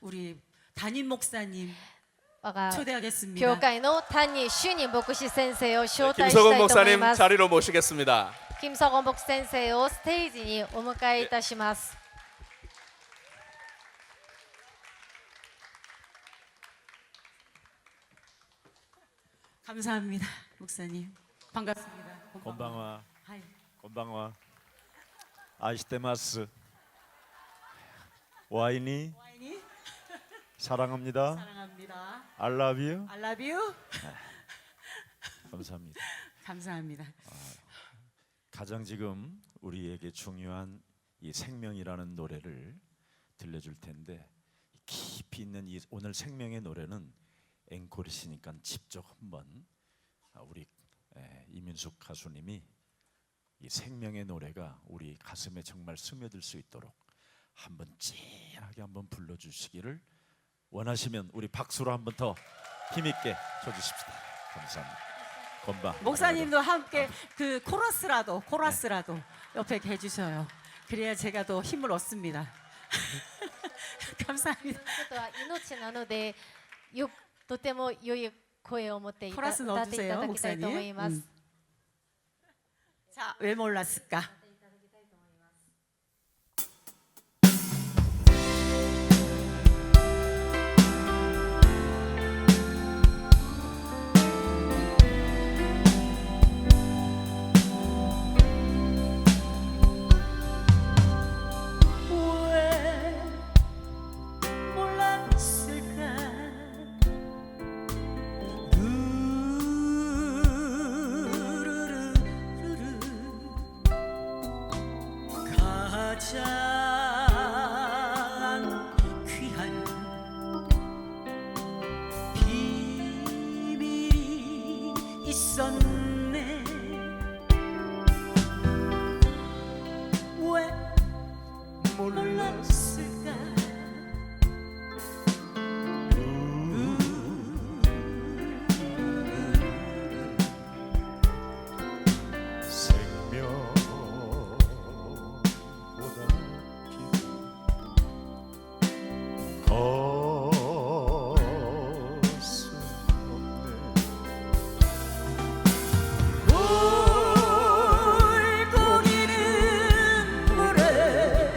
우리 담임 목사님 我が 초대하겠습니다. 教会の谷主任牧師先生を招待したい 김석원 と思い 목사님 ます。 자리로 모시겠습니다. 金ソゴン牧師先生をステージにお迎えいたします。 감사합니다, 목사님. 반갑습니다. こんばんは。 하이. こんばんは。愛してます。와인이 와인이 사랑합니다. 사랑합니다. I love you. I love you. 감사합니다. 감사합니다. 가장 지금 우리에게 중요한 이 생명이라는 노래를 들려줄 텐데 깊이 있는 이 오늘 생명의 노래는 앵콜이시니까 직접 한번 우리 이민숙 가수님이 이 생명의 노래가 우리 가슴에 정말 스며들 수 있도록 한번 진하게 한번 불러주시기를 원하시면 우리 박수로 한번 더 힘있게 쳐주십시다. 감사합니다. 건방. 목사님도 함께 그 코러스라도 옆에 해주셔요. 그래야 제가 더 힘을 얻습니다. 감사합니다. ことは命なのでとても良い声を持って歌ってい 코러스 ただき 넣어주세요, たいと 목사님. 思います。 자, 왜 몰랐을까? 왜 몰랐을까? 가장 귀한 비밀이 있었네. 왜 몰랐을까? 물고기는 물에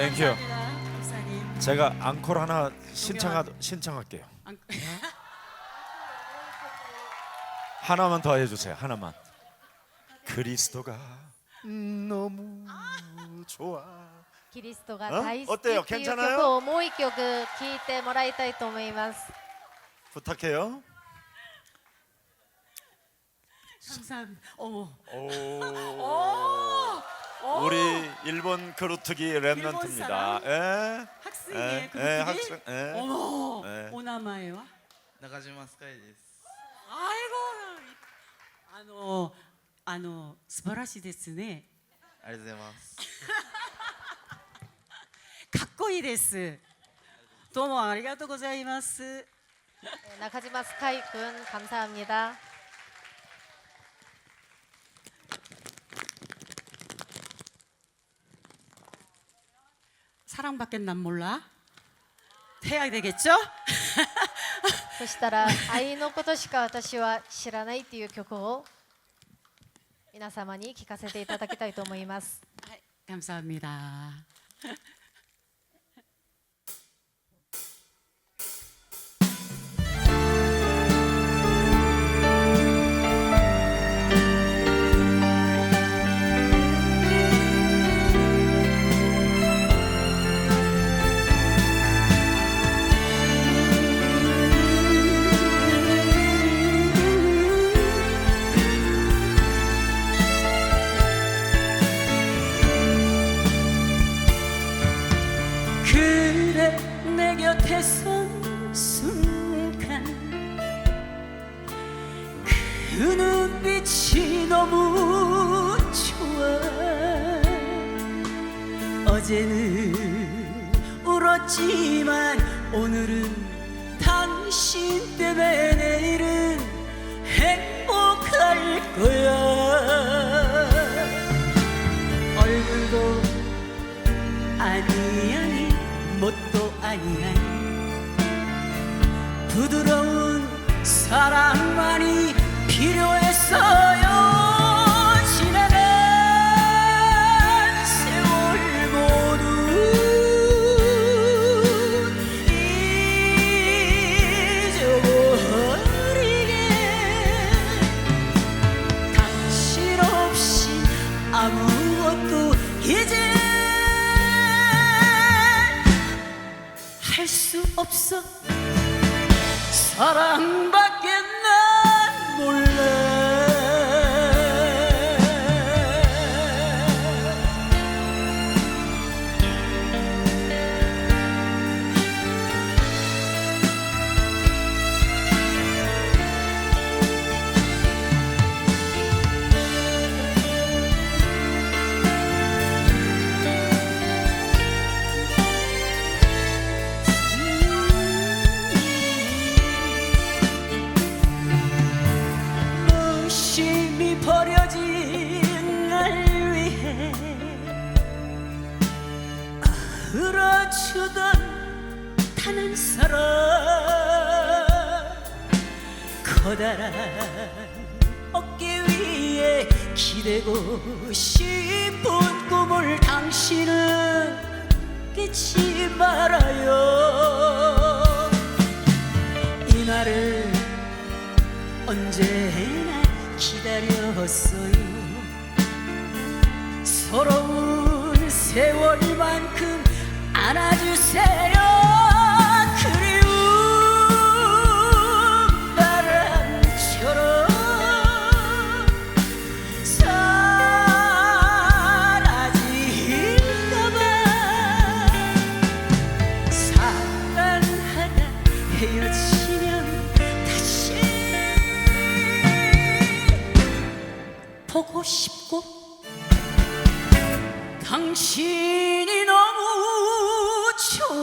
땡큐. 감사합니다. 목사님. 제가 앙콜 하나 신청할게요. 하나만 더 해주세요. 하나만. 그리스도가 너무 좋아. キリストが大好き 어때요? っていう 괜찮아요? 曲をもう一曲聴いてもらいたいと思います。 부탁해요. 감사합니다. 어머. 우리 일본 그루트기 랩런트입니다. 예. 학생이에요. 그 예, 분이? 학생. 예. 어머. 예. 오나마에와? 中島スカイです。 아이고. 素晴らしいですね。ありがとうございます。かっこいいです。どうもありがとうございます。 나카지마 스카이 군 감사합니다. 사랑밖에 난 몰라. 해야 되겠죠? そしたら愛のことしか私は知らないっていう曲を皆様に聴かせていただきたいと思います。 감사합니다. 그래 내 곁에 선 순간 그 눈빛이 너무 좋아. 어제는 울었지만 오늘은 당신 때문에 내일은 행복할 거야. 얼굴도 아니 뭣도 아니야. 부드러운 사랑만이 필요했어요. 지나간 세월 모두 잊어버리게. 당신 없이 아무것도 이제 할 수 없어. 사랑밖에 난 몰라. 무심히 버려진 날 위해 울어주던 단 한 사람. 커다란 어깨 위에 기대고 싶은 꿈을 당신은 잊지 말아요. 이 날을 언제나 기다렸어요. 서러운 세월만큼 안아주세요. 그리운 바람처럼 사라질까봐. 사랑하다 헤어지면 다시 보고 싶고 당신이 너무 좋아.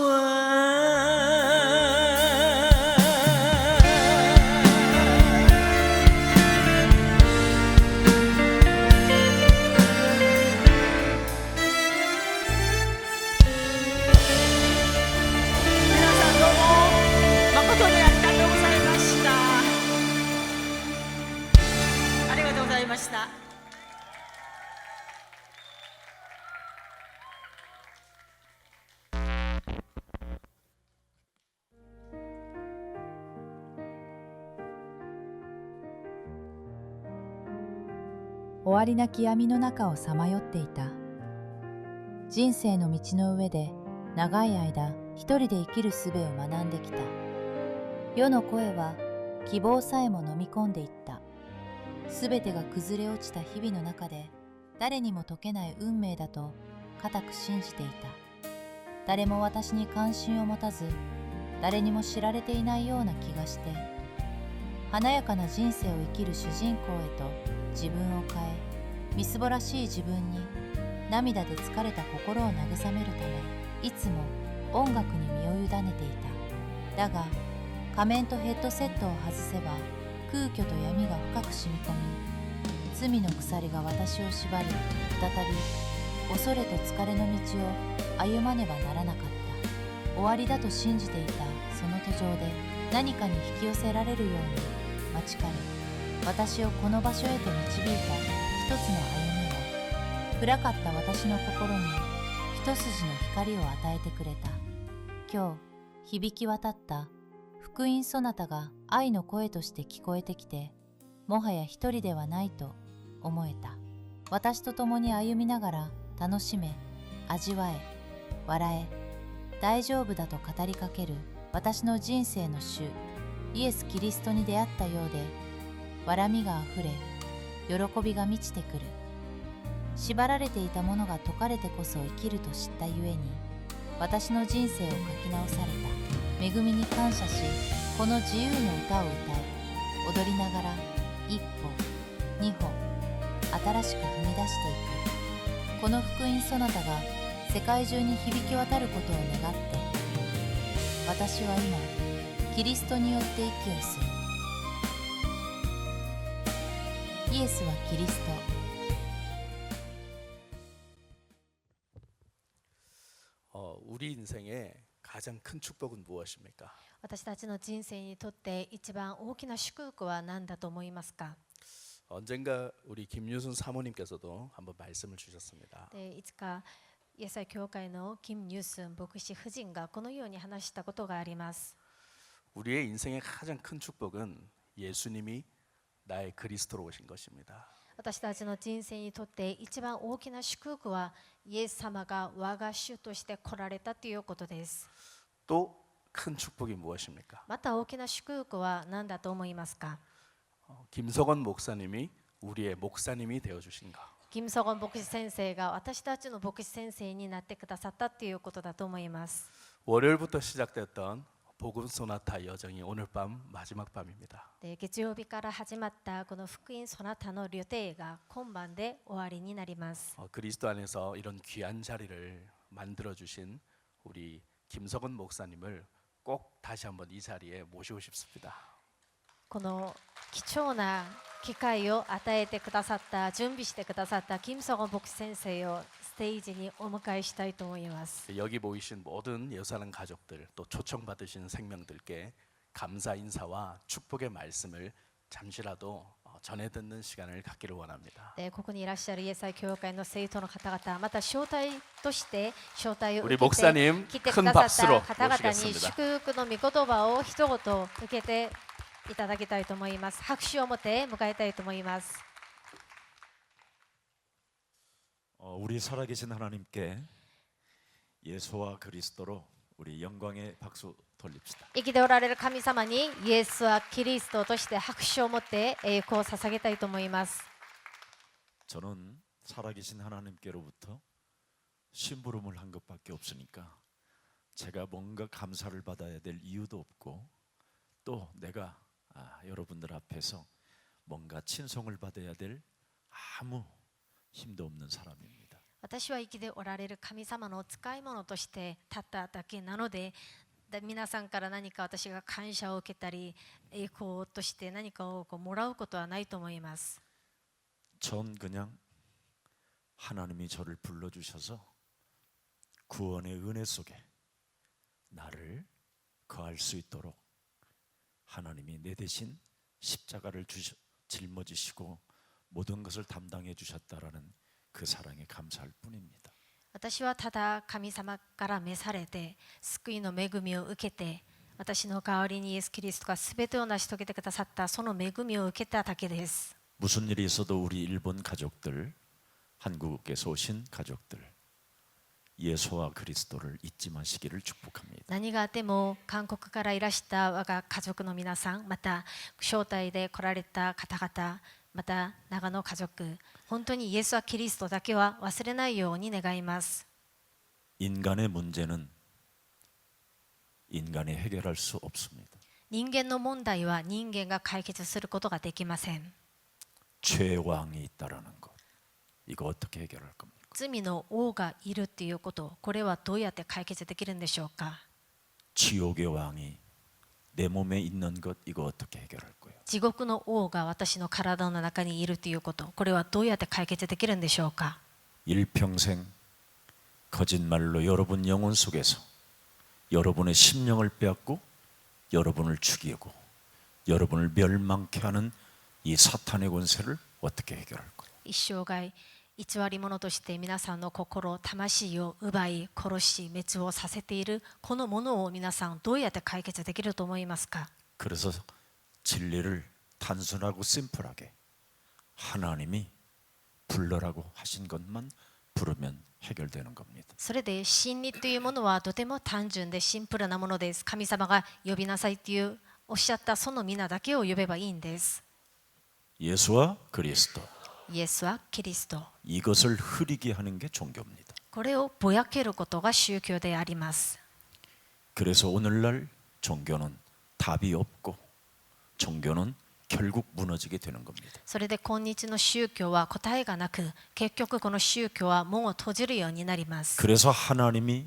皆さんどうも誠にありがとうございました。ありがとうございました。終わりなき闇の中をさまよっていた。人生の道の上で長い間一人で生きる術を学んできた。世の声は希望さえも飲み込んでいった。すべてが崩れ落ちた日々の中で誰にも解けない運命だと固く信じていた。誰も私に関心を持たず、誰にも知られていないような気がして、華やかな人生を生きる主人公へと自分を変え、みすぼらしい自分に涙で疲れた心を慰めるため、いつも音楽に身を委ねていた。だが仮面とヘッドセットを外せば空虚と闇が深く染み込み、罪の鎖が私を縛り、再び恐れと疲れの道を歩まねばならなかった。終わりだと信じていたその途上で、何かに引き寄せられるように待ちかね、私をこの場所へと導いた一つの歩みは、暗かった私の心に一筋の光を与えてくれた。今日響き渡った福音ソナタが愛の声として聞こえてきて、もはや一人ではないと思えた。私と共に歩みながら楽しめ、味わえ、笑え、大丈夫だと語りかける私の人生の主イエス・キリストに出会ったようで、笑みがあふれ、喜びが満ちてくる。縛られていたものが解かれてこそ生きると知ったゆえに、私の人生を書き直された。恵みに感謝し、この自由の歌を歌い、踊りながら一歩、二歩、新しく踏み出していく。この福音ソナタが世界中に響き渡ることを願って、私は今キリストによって息をする。イエスはキリスト。우리 인생의 가장 큰 축복은 무엇입니까? 私たちの人生にとって一番大きな祝福は何だと思いますか？ 언젠가 우리 김유순 사모님께서도 한번 말씀을 주셨습니다. でいつかイエス会教会のキム・ニュースン牧師夫人がこのように話したことがあります。 우리의 인생의 가장 큰 축복은 예수님이 나의 그리스도로 오신 것입니다. 私たちの人生にとって一番大きな祝福はイエス様が我が主として来られたということです。 또 큰 축복이 무엇입니까? また大きな祝福は何だと思いますか？ 김석원 목사님이 우리의 목사님이 되어 주신 것. キム・ソゴン牧師先生が私たちの牧師先生になってくださったということだと思います。 월요일부터 시작됐던 복음 소나타 여정이 오늘 밤 마지막 밤입니다. で月曜日から始まったこの福音そなたの旅程が今晩で終わりになります。 그리스도 안에서 이런 귀한 자리를 만들어 주신 우리 김석원 목사님을 꼭 다시 한번 이 자리에 모시고 싶습니다. この貴重な機会を与えてくださった、準備してくださったキム・ソゴン牧師先生をステージにお迎えしたいと思います。 여기 모이신 모든 예루살렘 가족들, 또 초청받으신 생명들께 감사 인사와 축복의 말씀을 잠시라도 전해 듣는 시간을 갖기를 원합니다. でここにいらっしゃるイエス会教会の生徒の方々、また招待として招待を 우리 受けて 목사님 来てく 큰 ださっ 박수로 た方々に 모시겠습니다. 祝福の御言葉を一言受けていただきたいと思います。拍手を持って迎えたいと思います。 우리 살아계신 하나님께 예수와 그리스도로 우리 영광의 박수 돌립시다. 生きておられる神様にイエスはキリストとして拍手を持って栄光を捧げたいと思います。 저는 살아계신 하나님께로부터 심부름을 한 것밖에 없으니까 제가 뭔가 감사를 받아야 될 이유도 없고 또 내가 여러분들 앞에서 뭔가 친송을 받아야 될 아무 힘도 없는 사람입니다. 私は生きておられる神様の使い物として立っただけなので、皆さんから何か私が感謝を受けたり栄光として何かをもらうことはないと思います。 전 그냥 하나님이 저를 불러주셔서 구원의 은혜 속에 나를 거할 수 있도록 하나님이 내 대신 십자가를 짊어지시고 모든 것을 담당해 주셨다라는 그 사랑에 감사할 뿐입니다. 私はただ神様から召されて救いの恵みを受けて、私の代わりにイエス・キリストが全てを成し遂げてくださったその恵みを受けただけです。 무슨 일이 있어도 우리 일본 가족들, 한국에서 오신 가족들, 예수와 그리스도를 잊지 마시기를 축복합니다. 何があっても韓国からいらした我が家族の皆さん、また招待で来られた方々、また長野家族、本当にイエスはキリストだけは忘れないように願います。 인간의 문제는 인간이 해결할 수 없습니다. 人間の問題は人間が解決することができません。 죄왕이 있다라는 것, 이거 어떻게 해결할 겁니까? 罪の王がいるっていうこと、これはどうやって解決できるんでしょうか。 지옥의 왕이 내 몸에 있는 것, 이거 어떻게 해결할 거예요? 地獄の王が私の体の中にいるということ、これはどうやって解決できるんでしょうか。 일평생 거짓말로 여러분 영혼 속에서 여러분의 심령을 빼앗고 여러분을 죽이고 여러분을 멸망케 하는 이 사탄의 권세를 어떻게 해결할 거예요? 一生涯偽り者として皆さんの心、魂を奪い、殺し、滅亡させているこのものを皆さんどうやって解決できると思いますか。 그래서 진리를 단순하고 심플하게 하나님이 불러라고 하신 것만 부르면 해결되는 겁니다. それで真理というものはとても単純でシンプルなものです。神様が呼びなさいというおっしゃったその皆だけを呼べばいいんです。 예수와 그리스도, イエスはキリスト。 이것을 흐리게 하는 게 종교입니다. これをぼやけることが宗教であります。 그래서 오늘날 종교는 답이 없고 종교는 결국 무너지게 되는 겁니다. それで今日の宗教は答えがなく、結局この宗教は門を閉じるようになります。 그래서 하나님이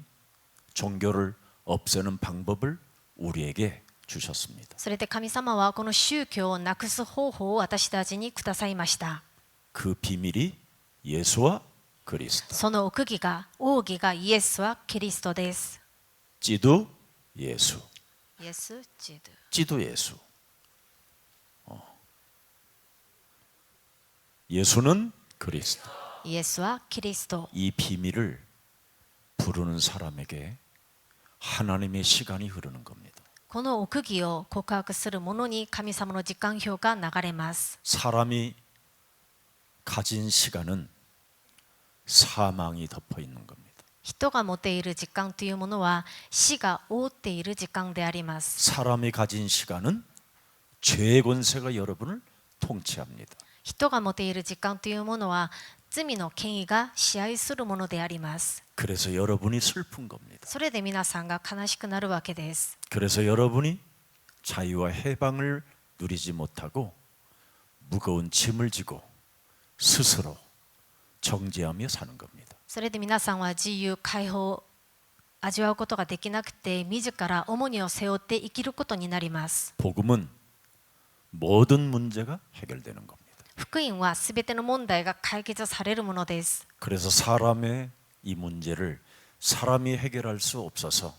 종교를 없애는 방법을 우리에게 주셨습니다. それで神様はこの宗教をなくす方法を私たちにくださいました。 그 비밀이 예수와 그리스도, その奥義が、奥義がイエスはキリストです。 찌두 예수, イエス、ジドゥ。 찌두 예수. 예수는 그리스도. イエスはキリスト。 이 비밀을 부르는 사람에게 하나님의 시간이 흐르는 겁니다. この奥義を告白する者に神様の時間表が流れます。 사람이 가진 시간은 사망이 덮어 있는 겁니다. 人が持っている時間というものは死が覆っている時間であります。 사람이 가진 시간은 죄의 권세가 여러분을 통치합니다. 人が持っている時間というものは罪の権威が支配するものであります。 그래서 여러분이 슬픈 겁니다. それで皆さんが悲しくなるわけです。 그래서 여러분이 자유와 해방을 누리지 못하고 무거운 짐을 지고 스스로 정죄하며 사는 겁니다. それで皆さんは自由解放を味わうことができなくて、自ら重荷を背負って生きることになります。 복음은 모든 문제가 해결되는 겁니다. 福音はすべての問題が解決されるものです。 그래서 사람의 이 문제를 사람이 해결할 수 없어서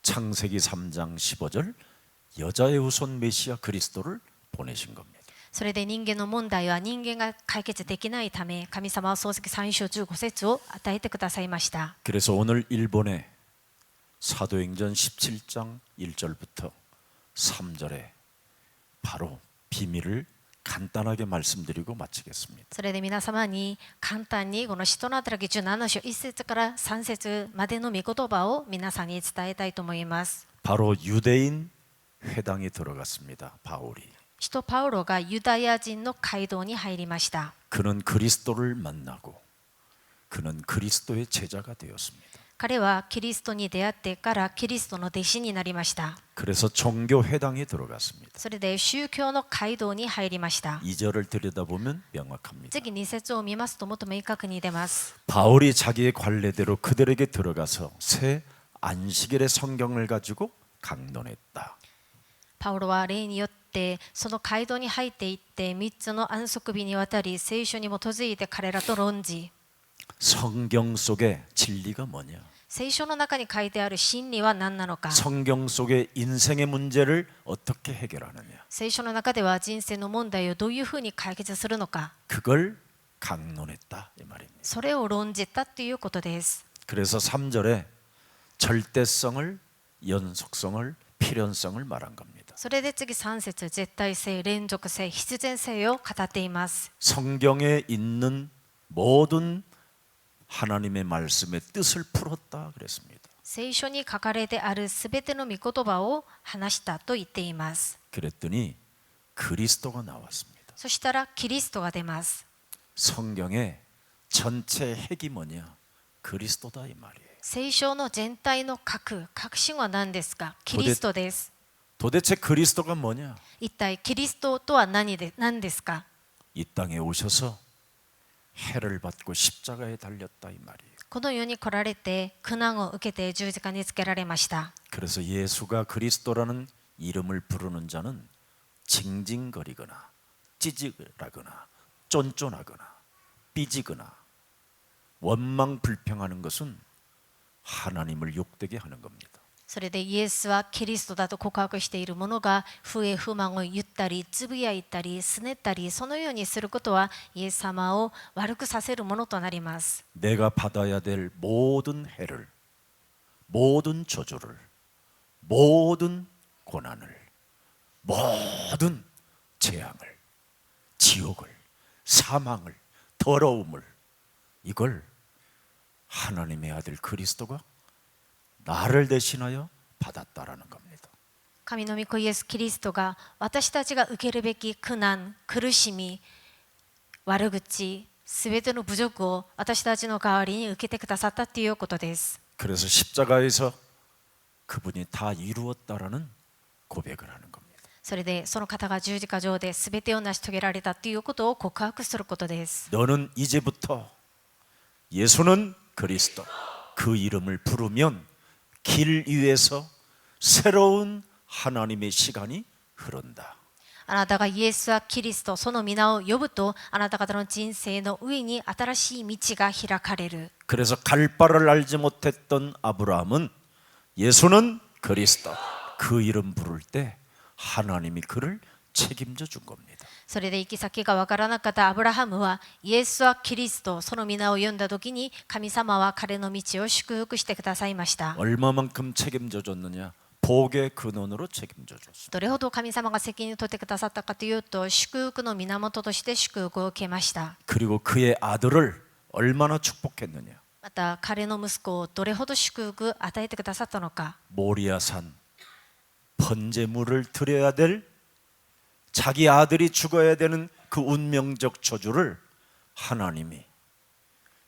창세기 3장 15절 여자의 후손 메시아 그리스도를 보내신 겁니다. それで人間の問題は人間が解決できないため、神様は創世記3章15節を与えてくださいました。 그래서 오늘 일본의 사도행전 17장 1절부터 3절에 바로 비밀을 간단하게 말씀드리고 마치겠습니다. それで皆様に簡単にこの使徒の働き17章1節から3節までの御言葉を皆さんに伝えたいと思います。 바로 유대인 회당에 들어갔습니다. 바울이. 使徒パウロがユダヤ人の街道に入りました。 그는 그리스도를 만나고 그는 그리스도의 제자가 되었습니다. 彼はキリストに出会ってからキリストの弟子になりました。 그래서 종교 회당에 들어갔습니다. それで宗教の街道に入りました。 2절을 들여다보면 명확합니다. 次2節を見ますともっと明確に出ます。 바울이 자기의 관례대로 그들에게 들어가서 새 안식일의 성경을 가지고 강론했다. パウロは例によってその街道に入っていって3つの安息日にわたり聖書に基づいて彼らと論じ、 성경 속의 진리가 뭐냐? 聖書の中に書いてある真理は何なのか、 성경 속의 인생의 문제를 어떻게 해결하느냐? 聖書の中では人生の問題をどういうふうに解決するのか、 그걸 강론했다 이 말입니다. それを論じたということです。 그래서 3절에 절대성을, 연속성을, 필연성을 말한 겁니다. それで次3節、絶対性、連続性、必然性を語っています。 성경에 있는 모든 하나님의 말씀의 뜻을 풀었다 그랬습니다. 聖書に書かれてあるすべての御言葉を話したと言っています。 그랬더니 그리스도가 나왔습니다. そしたらキリストが出ます。 성경의 전체 핵이 뭐냐? 그리스도다 이 말이에요. 聖書の全体の核心は何ですか？キリストです。 도대체 그리스도가 뭐냐? 一体キリストとは何ですか？ 이 땅에 오셔서 해를 받고 십자가에 달렸다 이 말이에요. この世に来られて苦難を受けて十字架につけられました。 그래서 예수가 그리스도라는 이름을 부르는 자는 징징거리거나 찌질하거나 쫀쫀하거나 삐지거나 원망 불평하는 것은 하나님을 욕되게 하는 겁니다. それでイエスはキリストだと告白している者が不平不満を言ったりつぶやいたりすねったりそのようにすることはイエス様を悪くさせるものとなります。 내가 받아야 될 모든 해를 모든 저주를 모든 고난을 모든 재앙을 지옥을 사망을 더러움을 이걸 하나님의 아들 그리스도가 나를 대신하여 받았다라는 겁니다. 神の御子イエス・キリストが私たちが受けるべき苦難、苦しみ、悪口、すべての侮辱を私たちの代わりに受けてくださったということです。 그래서 십자가에서 그분이 다 이루었다라는 고백을 하는 겁니다. それでその方が十字架上で全てを成し遂げられたということを告白することです。 너는 이제부터 예수는 그리스도 그 이름을 부르면 길 위에서 새로운 하나님의 시간이 흐른다. あなたがイエスはキリスト、その皆を呼ぶと、あなた方の人生の上に新しい道が開かれる。 그래서 갈 바를 알지 못했던 아브라함은 예수는 그리스도 그 이름 부를 때 하나님이 그를 책임져 준 겁니다. それで行き先がわからなかったアブラハムは、イエスはキリスト、その皆を呼んだ時に、神様は彼の道を祝福してくださいました。 얼마만큼 책임져 줬느냐? 복의 근원으로 책임져 줬습니다. どれほど神様が責任を取ってくださったかというと、祝福の源として祝福を受けました。 그리고 그의 아들을 얼마나 축복했느냐? また彼の息子をどれほど祝福与えてくださったのか。 모리아산 번제물을 드려야 될 자기 아들이 죽어야 되는 그 운명적 저주를 하나님이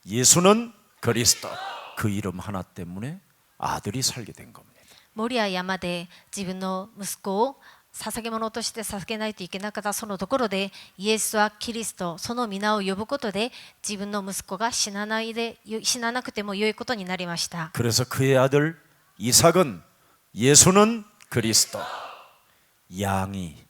예수는 그리스도 그 이름 하나 때문에 아들이 살게 된 겁니다. モリア山で自分の息子を捧げ物として捧げないといけなかったそのところで、イエスはキリスト、その皆を呼ぶことで自分の息子が死ななくても良いことになりました。 그래서 그의 아들 이삭은 예수는 그리스도 양이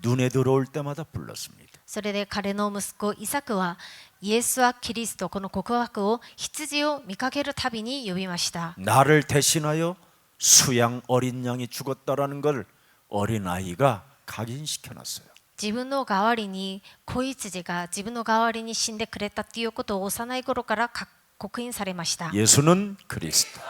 눈에 들어올 때마다 불렀습니다. それで彼の息子イサクはイエスはキリスト、この告白を羊を見かけるたびに呼びました。 나를 대신하여 수양 어린 양이 죽었다라는 걸 어린 아이가 각인시켜놨어요. 自分の代わりに子羊が自分の代わりに死んでくれたということを幼い頃から刻印されました。 예수는 그리스도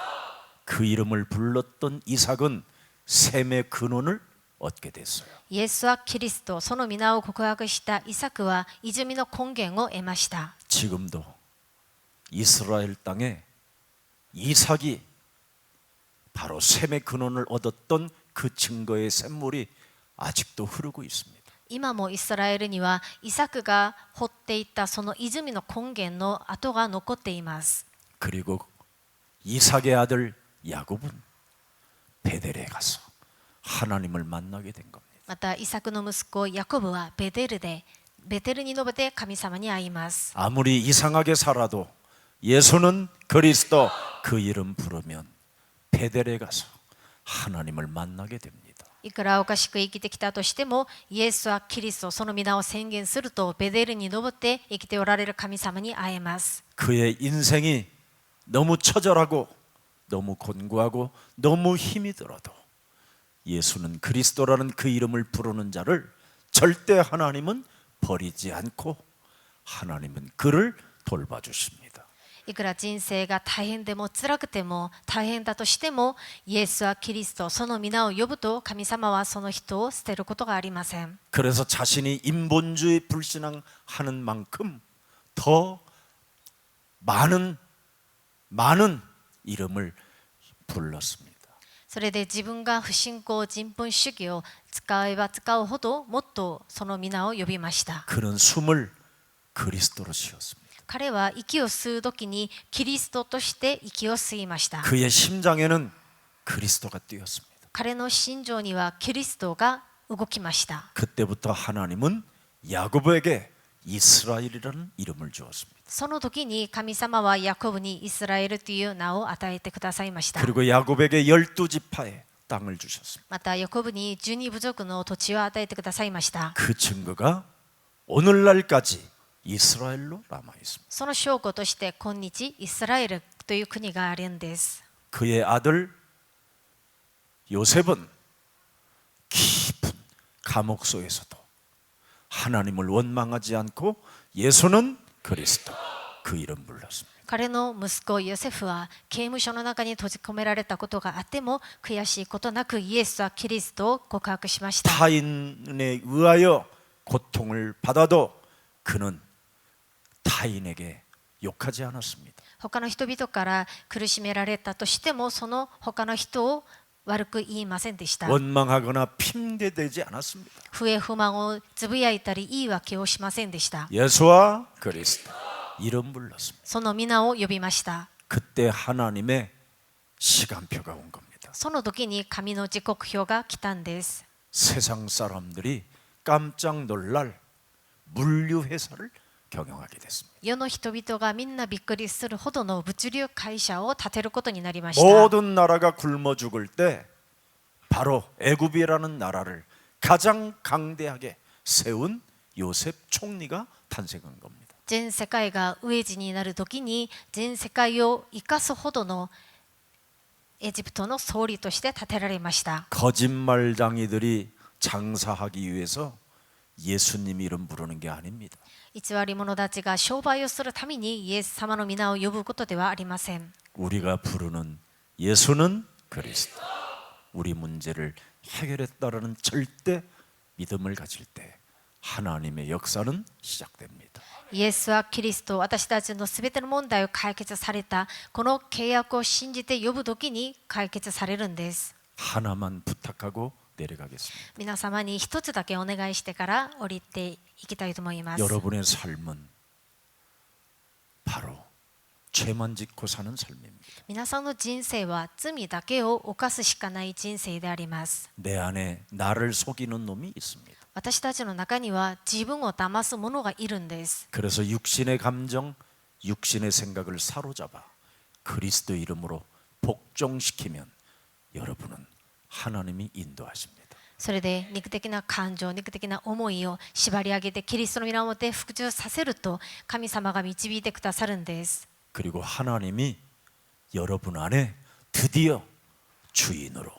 그 이름을 불렀던 이삭은 셈의 근원을 얻게 됐어요. イエスはキリスト、その皆を告白したイサクは泉の根源を得ました。 지금도 이스라엘 땅에 이삭이 바로 셈의 근원을 얻었던 그 증거의 샘물이 아직도 흐르고 있습니다. 今もイスラエルにはイサクが掘っていったその泉の根源の跡が残っています。 그리고 이삭의 아들 야곱은 베델에 가서 하나님을 만나게 된 겁니다. またイサクの息子ヤコブはベテルに述べて神様に会います。 아무리 이상하게 살아도 예수는 그리스도 그 이름 부르면 베델에 가서 하나님을 만나게 됩니다. いくらおかしく生きてきたとしても、イエスはキリスト、その皆を宣言するとベテルに登って生きておられる神様に会えます。 그의 인생이 너무 처절하고 너무 곤고하고 너무 힘이 들어도 예수는 그리스도라는 그 이름을 부르는 자를 절대 하나님은 버리지 않고 하나님은 그를 돌봐주십니다. いくら人生が大変でも辛くても大変だとしても、イエスはキリスト、その皆を呼ぶと神様はその人を捨てることがありません。 그래서 자신이 인본주의 불신앙하는 만큼 더 많은 이름을 불렀습니다. それで自分が不信仰人本主義を使えば使うほどもっとその皆を呼びました。 그는 숨을 그리스도로 쉬었습니다. 彼は息を吸う時にキリストとして息を吸いました。 그의 심장에는 그리스도가 뛰었습니다. 彼の心情にはキリストが動きました。 그때부터 하나님은 야고보에게 이스라엘이라는 이름을 주었습니다. その時に神様はヤコブにイスラエルという名を与えてくださいました。 그리고 야곱에게 12지파의 땅을 주셨습니다. またヤコブに12部族の土地を与えてくださいました。 그 증거가 오늘날까지 이스라엘로 남아 있습니다. その証拠として今日イスラエルという国があるんです。 그의 아들 요셉은 깊은 감옥소에서도 하나님을 원망하지 않고 예수는 그리스도 그 이름 불렀습니다. 彼の息子ヨセフは刑務所の中に閉じ込められたことがあっても悔しいことなくイエスはキリストを告白しました。 타인에 의하여 고통을 받아도 그는 타인에게 욕하지 않았습니다. 他の人々から苦しめられたとしてもその他の人を悪く言いませんでした。 원망하거나 핑계대지 않았습니다. 不平不満をつぶやいたり言い訳をしませんでした。 예수와 그리스도 이름 불렀습니다. その皆を呼びました。 그때 하나님의 시간표가 온 겁니다. その時に神の時刻表が来たんです。 세상 사람들이 깜짝 놀랄 물류 회사를 경영하게 됐습니다. 世の人々がみんなびっくりするほどの物流会社を建てることになりました。 모든 나라가 굶어 죽을 때 바로 애굽이라는 나라를 가장 강대하게 세운 요셉 총리가 탄생한 겁니다. 全世界が飢え死になる時に全世界を生かすほどのエジプトの総理として建てられました。 거짓말쟁이들이 장사하기 위해서 예수님 이름 부르는 게 아닙니다. 偽り者たちが商売をするためにイエス様の皆を呼ぶことではありません。 우리가 부르는 예수는 그리스도. 우리 문제를 해결했다라는 절대 믿음을 가질 때 하나님의 역사는 시작됩니다. イエスはキリスト、私たちのすべての問題を解決されたこの契約を信じて呼ぶときに解決されるんです。 하나만 부탁하고 내려가겠습니다. 皆様に一つだけお願いしてから降りていきたいと思います。 여러분의 삶은 바로 죄만 짓고 사는 삶입니다. 皆さんの人生は罪だけを犯すしかない人生であります。 내 안에 나를 속이는 놈이 있습니다. 私たちの中には自分を騙す者がいるんです。 그래서 육신의 감정, 육신의 생각을 사로잡아 그리스도 이름으로 복종시키면 여러분은 하나님이 인도하십니다. それで肉的な感情、肉的な思いを縛り上げてキリストの皆をもって服従させると神様が導いてくださるんです。 그리고 하나님이 여러분 안에 드디어 주인으로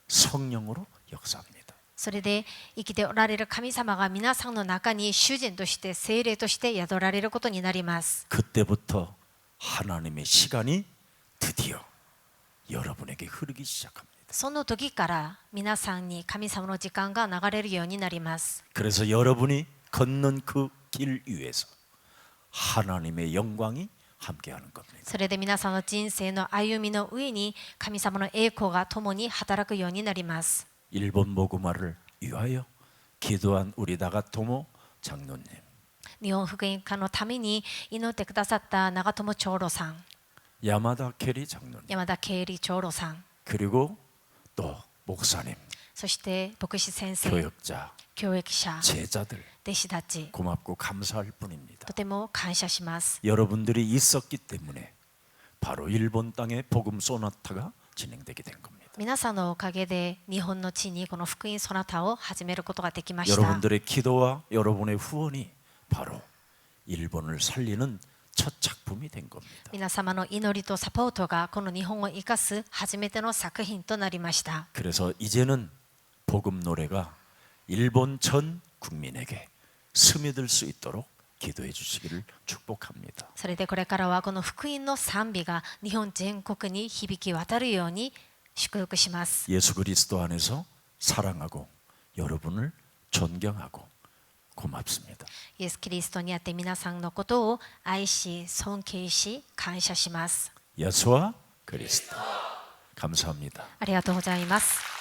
성령으로 역사합니다. それで生きておられる神様が皆さんの中に主人として聖霊として宿られることになります。 그때부터 하나님의 시간이 드디어 여러분에게 흐르기 시작합니다. その時から皆さんに神様の時間が流れるようになります。 그래서 여러분이 걷는 그 길 위에서 하나님의 영광이 함께하는 겁니다. それで皆さんの人生の歩みの上に神様の栄光が共に働くようになります。 일본 모구마를 위하여 기도한 우리 나가토모 장로님, 日本福音化のために祈ってくださった長友長老さん、 야마다 케리 장로님, 山田慶理長老さん、 그리고 또 목사님, そして牧師先生、 교역자, 教育者、 제자들 弟子たち、 고맙고 감사할 뿐입니다. とても感謝します。 여러분들이 있었기 때문에 바로 일본 땅에 복음 소나타가 진행되게 된 겁니다. 皆さんのおかげで日本の地にこの福音ソナタを始めることができました。 여러분들의 기도와 여러분의 후원이 바로 일본을 살리는 첫 작품이 된 겁니다. 皆様の祈りとサポートがこの日本を生かす初めての作品となりました。 그래서 이제는 복음 노래가 일본 전 국민에게 스며들 수 있도록 기도해 주시기를 축복합니다. それでこれからはこの福音の賛美が日本全国に響き渡るように祝福します。 예수 그리스도 안에서 사랑하고 여러분을 존경하고 고맙습니다. イエス・キリストにあって皆さんのことを愛し尊敬し感謝します。 예수와 그리스도 감사합니다. ありがとうございます。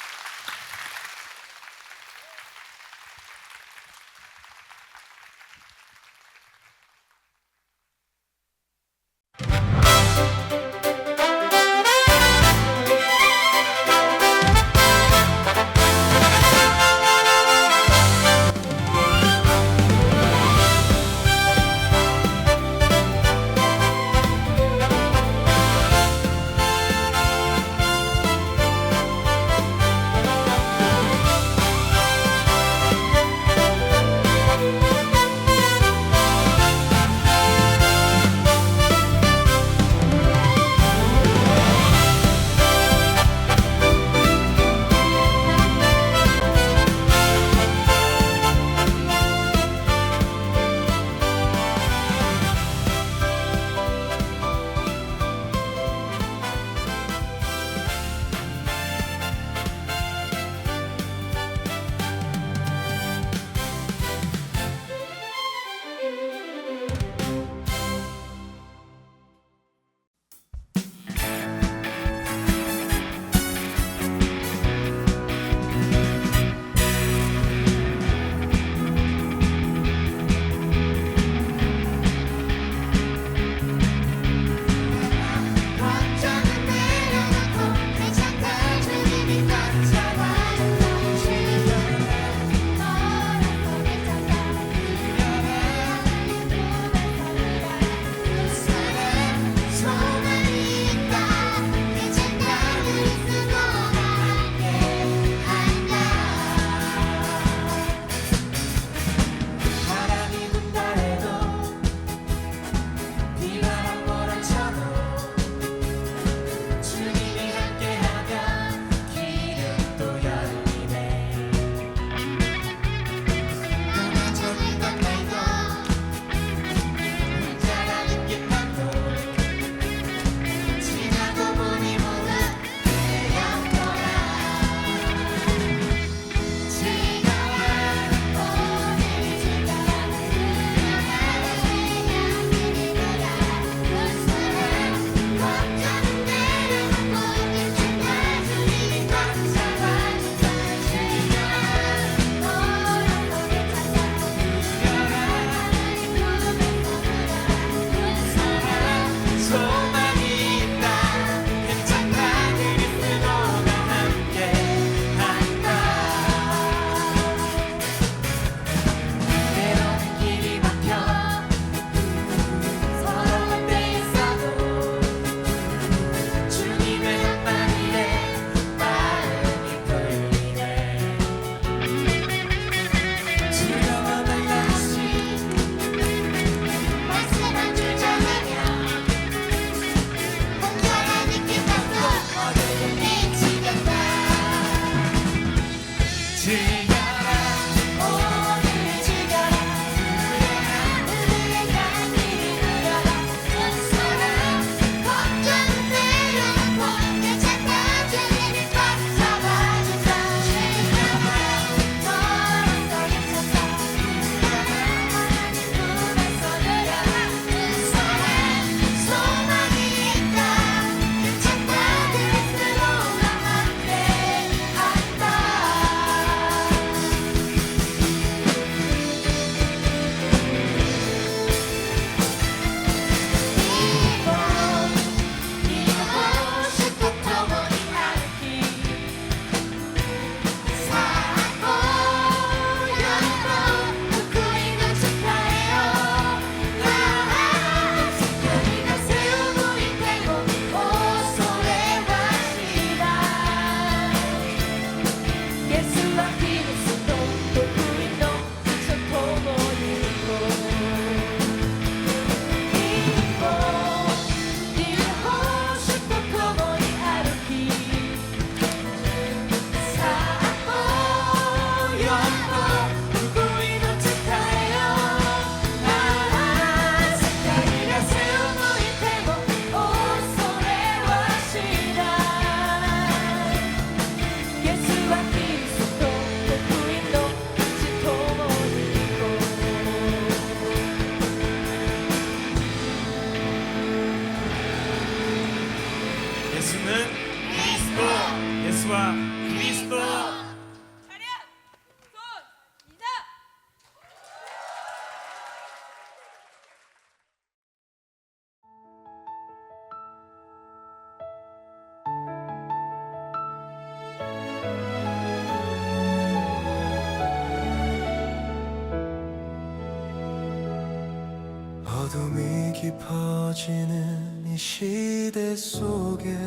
어둠이 깊어지는 이 시대 속에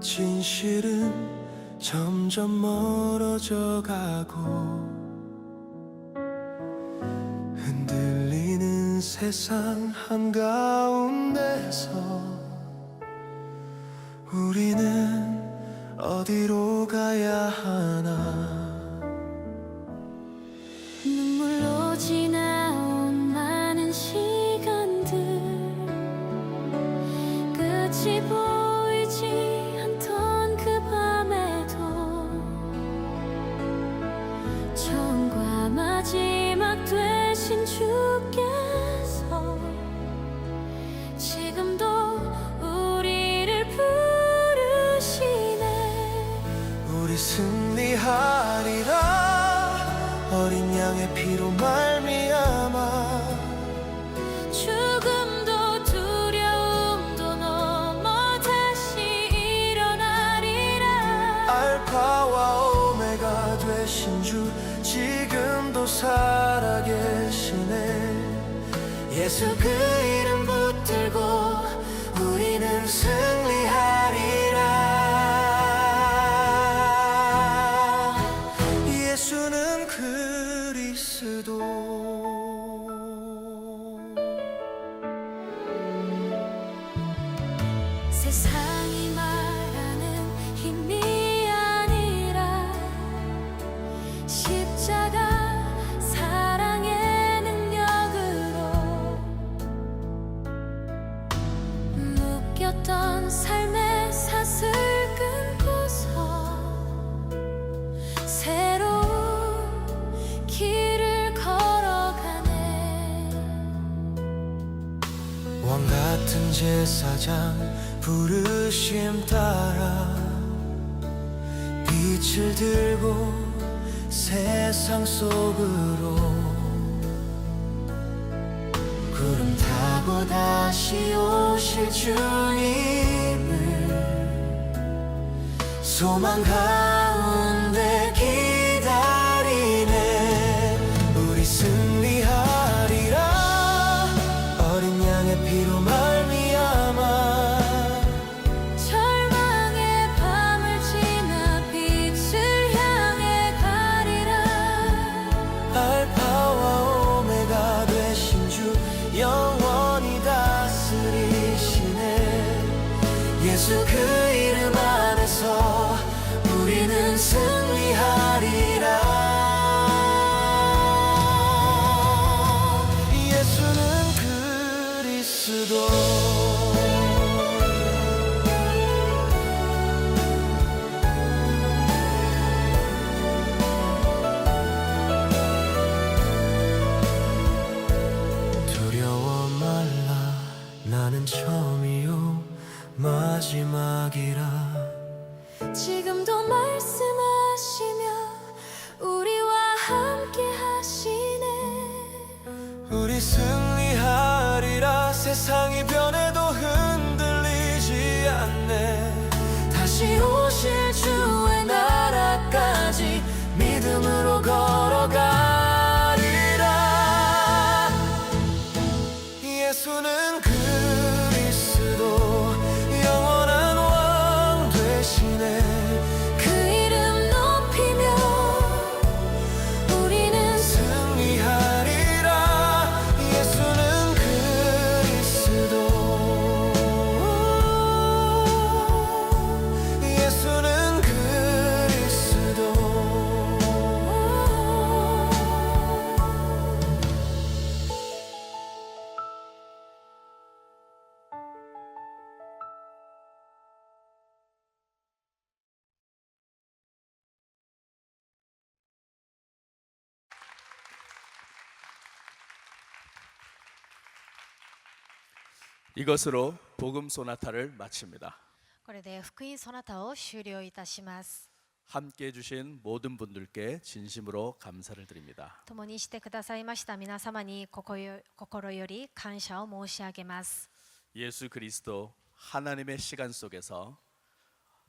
진실은 점점 멀어져 가고 흔들리는 세상 한가운데서 우리는 어디로 가야 하나 눈물로 지나온 많은 시간들 끝이 보이지 않던 그 밤에도 처음과 마지막 되신 주께서 지금도 우리를 부르시네. 우리 승리하리라 어린 양의 피로 말미암아 죽음도 두려움도 넘어 다시 일어나리라. 알파와 오메가 되신 주 지금도 살아계시네. 예수 그 이름 붙들고 우리는 승리하리라. 예수는 그리스도. 세상이 말하는 힘이 아니라 십자가 사랑의 능력으로 묶였던 삶의 사슬 끊고서 새로운 길을 걸어가네. 왕 같은 제사장 부르심 따라 빛을 들고 세상 속으로 구름 타고 다시 오실 주님을 소망 가운데 기다리네. 우리 승리하리라 어린 양의 피로 말미암아 절망의 밤을 지나 빛을 향해 가리라. 알파와 오메가 되신 주 영원히 다스리시네. 예수 그 이름 안에서 우리는 승리하리라. 예수는 그리스도. 두려워 말라 나는 처음이요 마지막이라. 지금도 말씀하시며 우리와 함께 하시네. 우리 승리하리라. 세상이 변해도 흔들리지 않네. 다시 오실 주의 나라까지 믿음으로 걸어가리라. 예수는 그리스도 영원한 왕 되시네. 그 이름 높이며 우리는 승리하리라. 예수는 그리스도. 예수는 그리스도. 이것으로 복음 소나타를 마칩니다. これで福音そなたを終了いたします。 함께 해주신 모든 분들께 진심으로 감사를 드립니다. 共にしてくださいました皆様に心より感謝を申し上げます。 예수 그리스도 하나님의 시간 속에서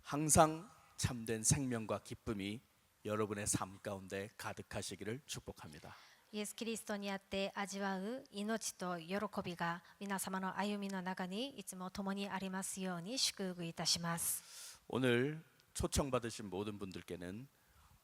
항상 참된 생명과 기쁨이 여러분의 삶 가운데 가득하시기를 축복합니다. イエス・キリストにあって味わう命と喜びが皆様の歩みの中にいつも共にありますように祝福いたします。 오늘 초청받으신 모든 분들께는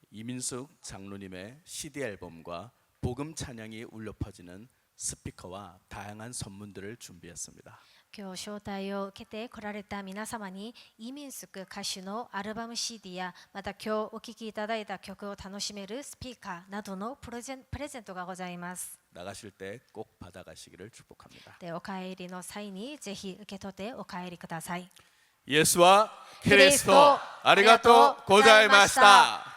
이민숙 장로님의 CD 앨범과 복음 찬양이 울려 퍼지는 스피커와 다양한 선물들을 준비했습니다. 今日招待を受けて来られた皆様にイ・ミンスク歌手のアルバム CD やまた今日お聴きいただいた曲を楽しめるスピーカーなどのプレゼントがございます。 나가실 때 꼭 받아가시기를 축복합니다. でお帰りの際にぜひ受け取ってお帰りください。 예수와 그리스도 아리가또 고자이마시타.